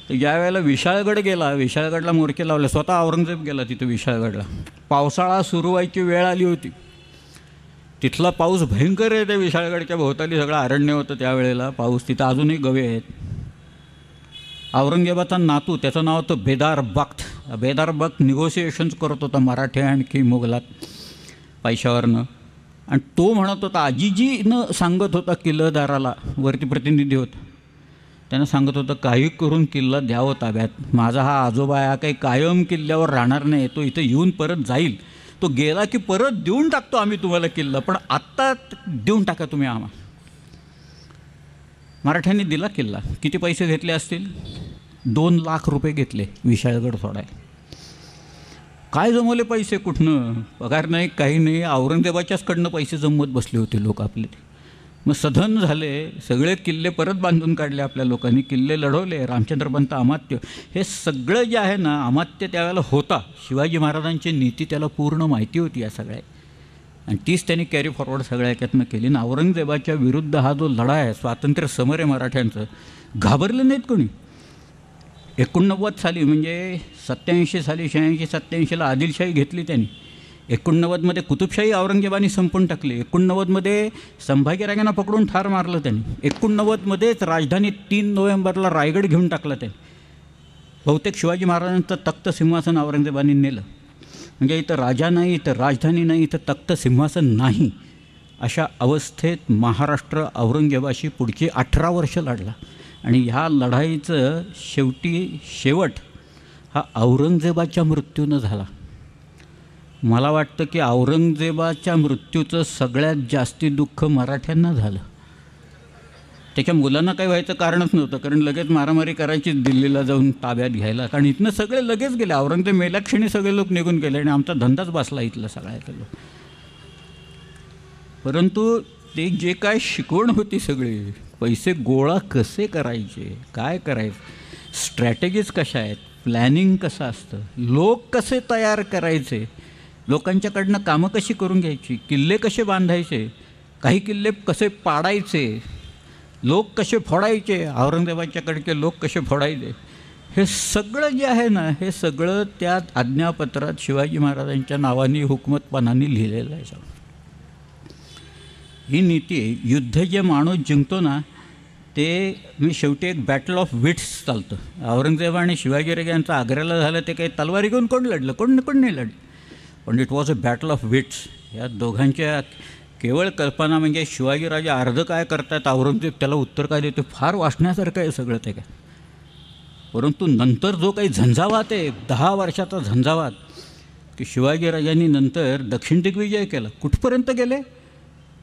तर ज्या वेळेला विशाळगड गेला, विशाळगडला मोर्चे लावले, स्वतः औरंगजेब गेला तिथं विशाळगडला. पावसाळा सुरू व्हायची वेळ आली होती, तिथला पाऊस भयंकर आहे. त्या विशाळगडच्या भोवताली सगळं अरण्य होतं त्यावेळेला, पाऊस तिथं अजूनही गवे आहेत. औरंगजेबाचा नातू, त्याचं नाव होतं बेदार बख्त. बेदार बख्त निगोसिएशन्स करत होता मराठे आणखी मुघलात पैशावरनं. आणि तो म्हणत होता, आजीजीनं सांगत होता किल्लेदाराला, वरती प्रतिनिधी होता, त्यानं सांगत होतं काही करून किल्ला द्यावं ताब्यात. माझा हा आजोबा हा काही कायम किल्ल्यावर राहणार नाही, तो इथं येऊन परत जाईल, तो गेला की परत देऊन टाकतो आम्ही तुम्हाला किल्ला, पण आत्ता देऊन टाका तुम्ही आम्हाला. मराठ्यांनी दिला किल्ला. किती पैसे घेतले असतील, 2,00,000 रुपये घेतले विशाळगड सोडायला. काय जमवले पैसे, कुठनं पगार नाही काही नाही, औरंगजेबाच्याचकडनं पैसे जमवत बसले होते लोक आपले. मग सधन झाले, सगळे किल्ले परत बांधून काढले आपल्या लोकांनी, किल्ले लढवले. रामचंद्रपंत अमात्य हे सगळं जे आहे ना, अमात्य त्यावेळेला होता. शिवाजी महाराजांची नीती त्याला पूर्ण माहिती होती या सगळ्या, आणि तीच त्यांनी कॅरी फॉरवर्ड सगळ्या याच्यातनं केली. आणि औरंगजेबाच्या विरुद्ध हा जो लढा आहे, स्वातंत्र्य समर आहे मराठ्यांचं, घाबरले नाहीत कोणी. 89 साली म्हणजे 87 साली 86-87ला आदिलशाही घेतली त्यांनी. 89मध्ये कुतुबशाही औरंगजेबाने संपून टाकली. 89मध्ये संभाजीराजांना पकडून ठार मारलं त्यांनी. 89मध्येच राजधानी 3 नोव्हेंबरला रायगड घेऊन टाकला त्यांनी. बहुतेक शिवाजी महाराजांचं तख्त सिंहासन औरंगजेबाने नेलं. म्हणजे इथं राजा नाही, इथं राजधानी नाही, इथं तख्त सिंहासन नाही, अशा अवस्थेत महाराष्ट्र औरंगजेबाशी पुढची 18 वर्ष लढला आणि ह्या लढाईचं शेवट हा औरंगजेबाच्या मृत्यूनं झाला. मला वाटतं की औरंगजेबाच्या मृत्यूचं सगळ्यात जास्ती दुःख मराठ्यांना झालं. त्याच्या मुलांना काही व्हायचं कारणच नव्हतं, कारण लगेच मारामारी करायची दिल्लीला जाऊन ताब्यात घ्यायला, कारण इथनं सगळे लगेच गेले. औरंगजेब मेल्याक्षणी सगळे लोक निघून गेले आणि आमचा धंदाच बसला इथला सगळ्याचा लोक. परंतु ते जे काय शिकवण होती सगळी, पैसे गोळा कसे करायचे, काय करायचं, स्ट्रॅटेजीज कशा आहेत, प्लॅनिंग कसं असतं, लोक कसे तयार करायचे, लोकांच्याकडनं कामं कशी करून घ्यायची, किल्ले कसे बांधायचे, काही किल्ले कसे पाडायचे, लोक कसे फोडायचे, औरंगजेबाच्याकडचे लोक कसे फोडायचे, हे सगळं जे आहे ना, हे सगळं त्या आज्ञापत्रात शिवाजी महाराजांच्या नावाने हुकमतपणाने लिहिलेलं आहे. ही नीती आहे. युद्ध जे माणूस जिंकतो ना, ते मी शेवटी एक बॅटल ऑफ विट्स चालतं. औरंगजेब आणि शिवाजीराजे यांचं आग्र्याला झालं, ते काही तलवारी घेऊन कोण लढलं, कोण नाही लढलं, पण it was a battle of wits. या दोघांच्या केवळ कल्पना म्हणजे शिवाजीराजे अर्ध काय करतात, औरंगजेब त्याला उत्तर काय देतो, फार वाचण्यासारखं आहे सगळं ते काय. परंतु नंतर जो काही झंझावात आहे, 10 वर्षाचा झंझावात, की शिवाजीराजांनी नंतर दक्षिण दिग्विजय केला. कुठपर्यंत गेले?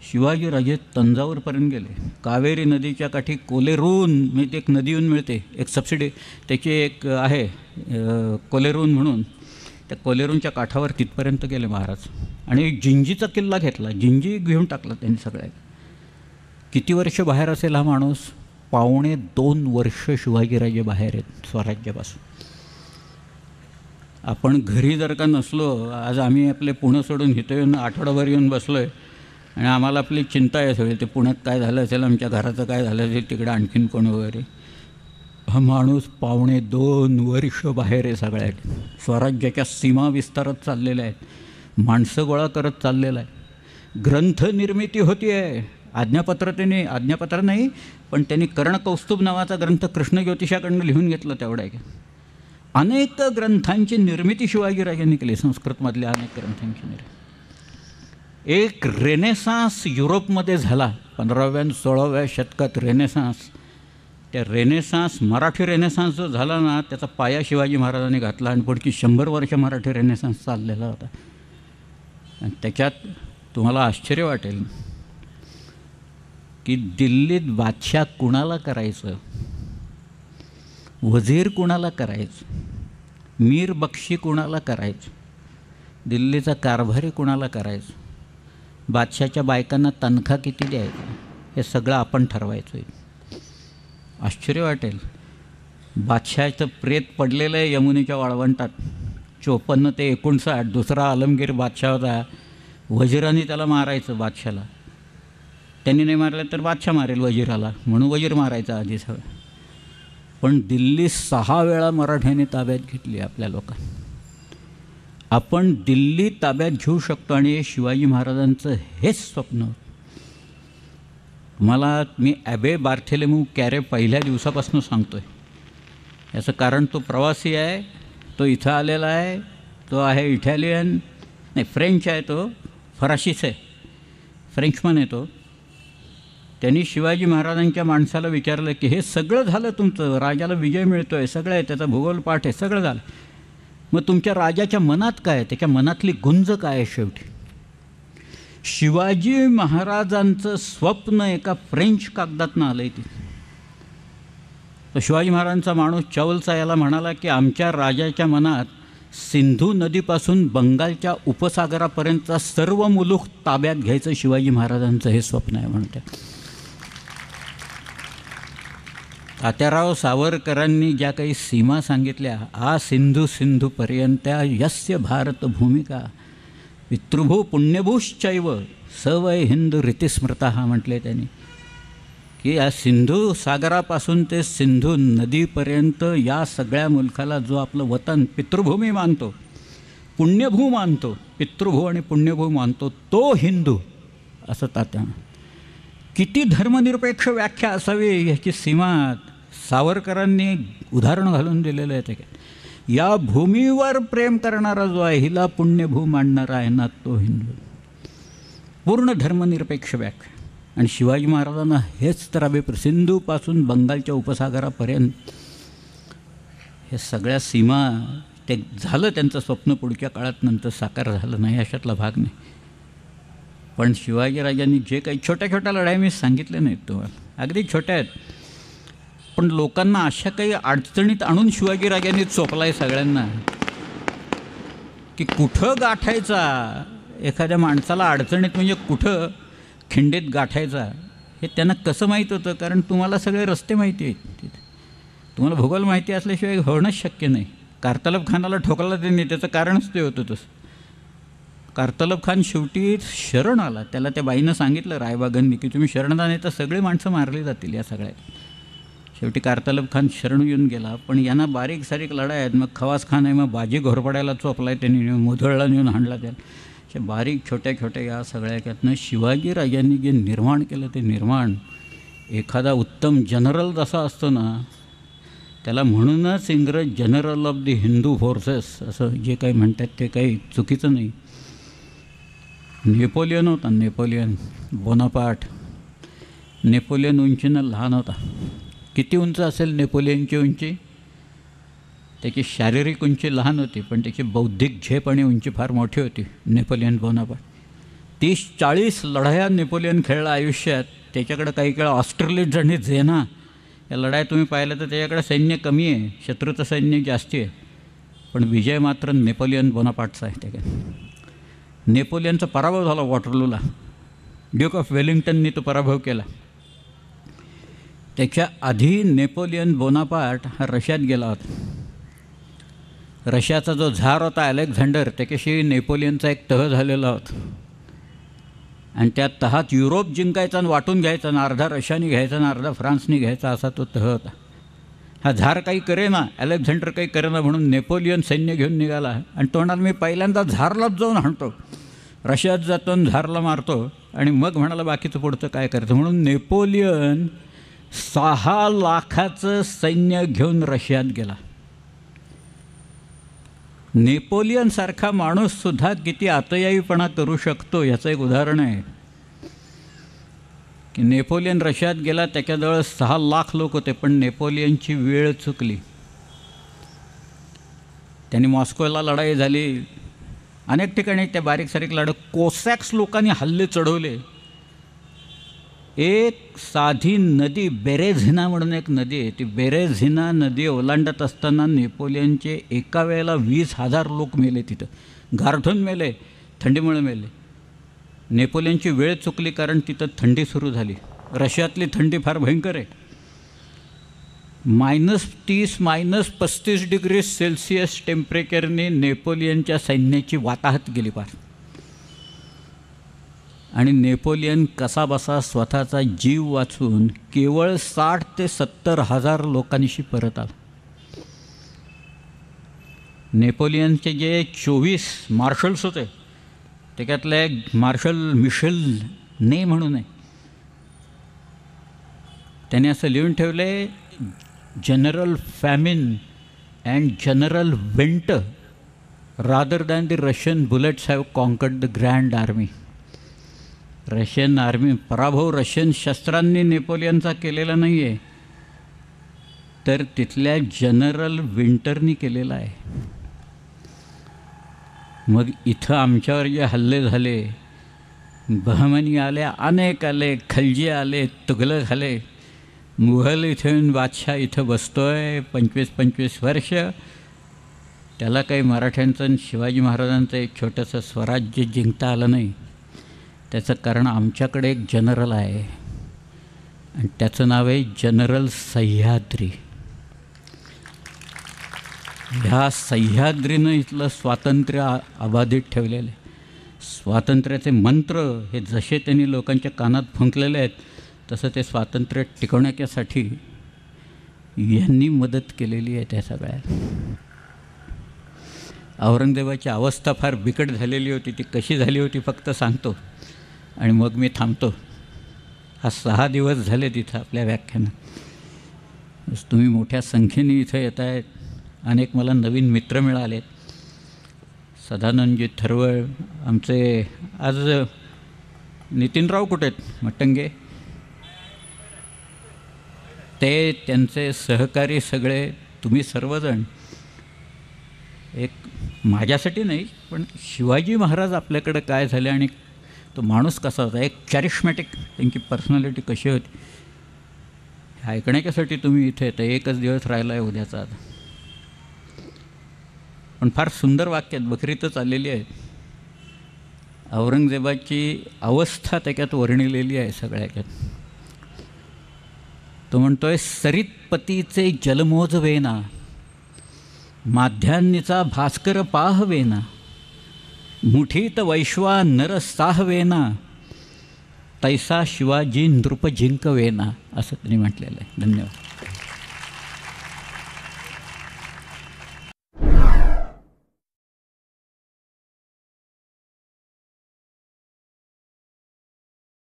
शिवाजीराजे तंजावरपर्यंत गेले. कावेरी नदीच्या काठी कोलेरून, म्हणजे एक नदी येऊन मिळते, एक सबसिडी त्याची एक आहे कोलेरून म्हणून, त्या कोलेरूनच्या काठावर तिथपर्यंत गेले महाराज. आणि जिंजीचा किल्ला घेतला, जिंजी घेऊन टाकला त्यांनी सगळ्या. किती वर्ष बाहेर असेल हा माणूस? 2.25 वर्ष शिवाजीराजे बाहेर आहेत स्वराज्यापासून. आपण घरी जर का नसलो, आज आम्ही आपले पुणे सोडून इथं येऊन आठवडाभर येऊन बसलो आहे आणि आम्हाला आपली चिंता आहे सगळी, ते पुण्यात काय झालं असेल, आमच्या घराचं काय झालं असेल, तिकडे आणखीन कोण वगैरे. हा माणूस 2.25 वर्ष बाहेर आहे सगळ्यात. स्वराज्याच्या सीमा विस्तारत चाललेल्या आहेत, माणसं गोळा करत चाललेलं आहे, ग्रंथनिर्मिती होती आहे. आज्ञापत्र नाही, पण त्यांनी कर्णकौस्तुभ नावाचा ग्रंथ कृष्ण ज्योतिषाकडनं लिहून घेतलं तेवढं आहे. अनेक ग्रंथांची निर्मिती शिवाजीराजांनी केली, संस्कृतमधल्या अनेक ग्रंथांची निर्मिती. एक रेनेसान्स युरोपमध्ये झाला 15व्या 16व्या शतकात. रेनेसान्स, त्या रेनेसान्स, मराठी रेनेसान्स जो झाला ना, त्याचा पाया शिवाजी महाराजांनी घातला आणि पुढची 100 वर्ष मराठी रेनेसान्स चाललेला होता. आणि त्याच्यात तुम्हाला आश्चर्य वाटेल की दिल्लीत बादशाह कुणाला करायचं, वजीर कुणाला करायचं, मीर बक्षी कुणाला करायचं, दिल्लीचा कारभारी कुणाला करायचं, बादशाहच्या बायकांना तनखा किती द्यायचा, हे सगळं आपण ठरवायचं. आश्चर्य वाटेल, बादशाहाचं प्रेत पडलेलं आहे यमुनेच्या वाळवंटात 54 ते 59. दुसरा आलमगीर बादशाह होता, वजीरांनी त्याला मारायचं बादशाला. त्यांनी नाही मारलं तर बादशाह मारेल वजीराला, म्हणून वजीर मारायचा आधी सगळं. पण दिल्ली 6 वेळा मराठ्यांनी ताब्यात घेतली आपल्या लोकांनी. आपण दिल्ली ताब्यात घेऊ शकतो आणि हे शिवाजी महाराजांचं हेच स्वप्न. मी ॲबे बार्थेलेमू कॅरे पहिल्या दिवसापासून सांगतो आहे. याचं कारण तो प्रवासी आहे, तो इथं आलेला आहे, तो आहे इटालियन नाही फ्रेंच आहे, तो फराशीच आहे, फ्रेंचमन आहे तो. त्यांनी शिवाजी महाराजांच्या माणसाला विचारलं की हे सगळं झालं तुमचं, राजाला विजय मिळतो आहे, सगळं आहे, त्याचा भूगोल पाठ आहे, सगळं झालं, मग तुमच्या राजाच्या मनात काय आहे, त्याच्या मनातली गुंज काय आहे? शेवटी शिवाजी महाराजांचं स्वप्न एका फ्रेंच कागदातनं आलं आहे. तो शिवाजी महाराजांचा माणूस चौलचा याला म्हणाला की आमच्या राजाच्या मनात सिंधू नदीपासून बंगालच्या उपसागरापर्यंतचा सर्व मुलूक ताब्यात घ्यायचं शिवाजी महाराजांचं हे स्वप्न आहे म्हणते. तात्याराव सावरकरांनी ज्या काही सीमा सांगितल्या, आ सिंधूपर्यंत्या यस्य भारत भूमिका पितृभू पुण्यभूश्चैव सवय हिंदू रीतिस्मृता म्हटले त्यांनी, की या सिंधू सागरापासून ते सिंधू नदीपर्यंत या सगळ्या मुलखाला जो आपलं वतन पितृभूमी मानतो, पुण्यभू मानतो, पितृभू आणि पुण्यभू मानतो, तो हिंदू असं तात्या. किती धर्मनिरपेक्ष व्याख्या असावी ह्याची सीमा सावरकरांनी उदाहरण घालून दिलेलं आहे. ते या भूमीवर प्रेम करणारा जो आहे, हिला पुण्यभू मानणारा आहे ना, तो हिंदू. पूर्ण धर्मनिरपेक्ष व्याख्या. आणि शिवाजी महाराजांना हेच तर सिंधूपासून बंगालच्या उपसागरापर्यंत हे सगळ्या सीमा ते झालं त्यांचं स्वप्न पुढच्या काळात नंतर साकार झालं नाही, अशातला भाग नाही. पण शिवाजीराजांनी जे काही छोट्या छोट्या लढाई मी सांगितल्या नाहीत तुम्हाला, अगदी छोट्या आहेत, पण लोकांना अशा काही अडचणीत आणून शिवाजीराजांनी चोपला आहे सगळ्यांना की कुठं गाठायचा एखाद्या माणसाला अडचणीत, म्हणजे कुठं खिंडीत गाठायचा हे त्यांना कसं माहीत होतं. कारण तुम्हाला सगळे रस्ते माहिती आहेत, तिथे तुम्हाला भूगोल माहिती असल्याशिवाय होणंच शक्य नाही. कारतलब खानाला ठोकला त्यांनी, त्याचं कारणच ते होतं तसं. कारतलब खान शेवटी शरण आला, त्याला त्या बाईनं सांगितलं रायबागांनी की तुम्ही शरण आले तर सगळी माणसं मारली जातील या सगळ्यात. शेवटी कारतलब खान शरण येऊन गेला. पण यांना बारीक सारीक लढाई आहेत. मग खवास खान आहे, मग बाजी घोरपड्याला चोपला आहे त्यांनी, मुधळला नेऊन हाणला त्याला. अशा बारीक छोट्या छोट्या या सगळ्या यातनं शिवाजीराजांनी जे निर्माण केलं ते निर्माण, एखादा उत्तम जनरल जसा असतो ना, त्याला म्हणूनच इंग्रज general of the Hindu forces असं जे काही म्हणतात ते काही चुकीचं नाही. नेपोलियन होता, नेपोलियन बोनापार्ट. नेपोलियन उंचीनं लहान होता. किती उंच असेल नेपोलियनची उंची? त्याची शारीरिक उंची लहान होती, पण त्याची बौद्धिक झेप आणि उंची फार मोठी होती. नेपोलियन बोनापार्ट 30-40 लढाया नेपोलियन खेळला आयुष्यात. त्याच्याकडं काही काळ ऑस्ट्रेलिया आणि झेना या लढाया तुम्ही पाहिलं तर त्याच्याकडे सैन्य कमी आहे, शत्रूचं सैन्य जास्ती आहे, पण विजय मात्र नेपोलियन बोनापार्टचा आहे. त्याच्यात नेपोलियनचा पराभव झाला वॉटरलूला. ड्यूक ऑफ वेलिंग्टननी तो पराभव केला. त्याच्या आधी नेपोलियन बोनापार्ट हा रशियात गेला होता. रशियाचा जो झार होता अलेक्झांडर, त्याच्याशी नेपोलियनचा एक तह झालेला होता. आणि त्या तहात युरोप जिंकायचा आणि वाटून घ्यायचा, आणि अर्धा रशियाने घ्यायचा आणि अर्धा फ्रान्सने घ्यायचा, असा तो तह होता. हा झार काही करेना, अलेक्झांडर काही करेना, म्हणून नेपोलियन सैन्य घेऊन निघाला. आणि तो म्हणाला मी पहिल्यांदा झारलाच जाऊन हाणतो, रशियात जातो आणि झारला मारतो, आणि मग म्हणाला बाकीचं पुढचं काय करतं. म्हणून नेपोलियन 6 लाखाचं सैन्य घेऊन रशियात गेला. नेपोलियनसारखा माणूससुद्धा किती आतयाईपणा करू शकतो याचं एक उदाहरण आहे की नेपोलियन रशियात गेला, त्याच्याजवळ 6 लाख लोक होते, पण नेपोलियनची वेळ चुकली. त्यांनी मॉस्कोला लढाई झाली, अनेक ठिकाणी त्या बारीक सारीक लढत, कोसॅक्स लोकांनी हल्ले चढवले. एक साधी नदी बेरेझिना म्हणून एक नदी आहे, ती बेरेझिना नदी ओलांडत असताना नेपोलियनचे एका वेळेला 20,000 लोक मेले, तिथं गारठून मेले, थंडीमुळे मेले. नेपोलियनची वेळ चुकली कारण तिथं थंडी सुरू झाली. रशियातली थंडी फार भयंकर आहे. -30 -35 डिग्री सेल्सिअस टेम्परेचरने नेपोलियनच्या सैन्याची वाताहत गेली पार. आणि नेपोलियन कसाबसा स्वतःचा जीव वाचून केवळ 60,000 ते 70,000 लोकांशी परत आला. नेपोलियनचे जे 24 मार्शल्स होते, त्याच्यातले एक मार्शल मिशेल ने म्हणून आहे, त्याने असं लिहून ठेवले, general famine and general winter rather than the Russian bullets have conquered the grand army. Russian army पराभव रशियन शस्त्रांनी नेपोलियनचा केलेला नाही आहे, तर तिथल्या जनरल विंटरनी केलेला आहे. मग इथं आमच्यावर जे हल्ले झाले, बहमनी आले, अनेक आले, खलजी आले, तुघलक आले, मुघल इथे येऊन बादशाह इथं बसतोय 25-25 वर्ष. त्याला काही मराठ्यांचं आणि शिवाजी महाराजांचं एक छोटंसं स्वराज्य जिंकता आलं नाही. त्याचं कारण आमच्याकडे एक जनरल आहे आणि त्याचं नाव आहे जनरल सह्याद्री. ह्या सह्याद्रीनं इथलं स्वातंत्र्य अबाधित ठेवलेलं आहे. स्वातंत्र्याचे मंत्र हे जसे त्यांनी लोकांच्या कानात फुंकलेले आहेत, तसं ते स्वातंत्र्य टिकवण्यासाठी यांनी मदत केलेली आहे. त्या सगळ्या औरंगजेबाची अवस्था फार बिकट झालेली होती. ती कशी झाली होती फक्त सांगतो आणि मग मी थांबतो. हा 6 दिवस झाले तिथं आपल्या व्याख्यानात. तुम्ही मोठ्या संख्येने इथं येत आहेत. अनेक मला नवीन मित्र मिळालेत. सदानंदजी थरवळ आमचे आज नितीनराव कुठे आहेत मटंगे? ते त्यांचे सहकारी सगळे, तुम्ही सर्वजण एक, माझ्यासाठी नाही पण शिवाजी महाराज आपल्याकडे काय झाले आणि तो माणूस कसा होता, एक कॅरिश्मॅटिक त्यांची पर्सनॅलिटी कशी होती, हे ऐकण्याच्यासाठी तुम्ही इथे तर एकच दिवस राहिला आहे उद्याचा. पण फार सुंदर वाक्यात बकरीतच आलेली आहे. औरंगजेबाची अवस्था त्याच्यात वर्णिलेली आहे सगळ्याच्यात. तो म्हणतोय, सरितपतीचे जलमोजवेना, माध्यान्नीचा भास्कर पाहवेना, मुठीत वैश्वा नर साहवेना, तैसा शिवाजी नृप जिंकवेना, असं त्यांनी म्हटलेलं आहे. धन्यवाद.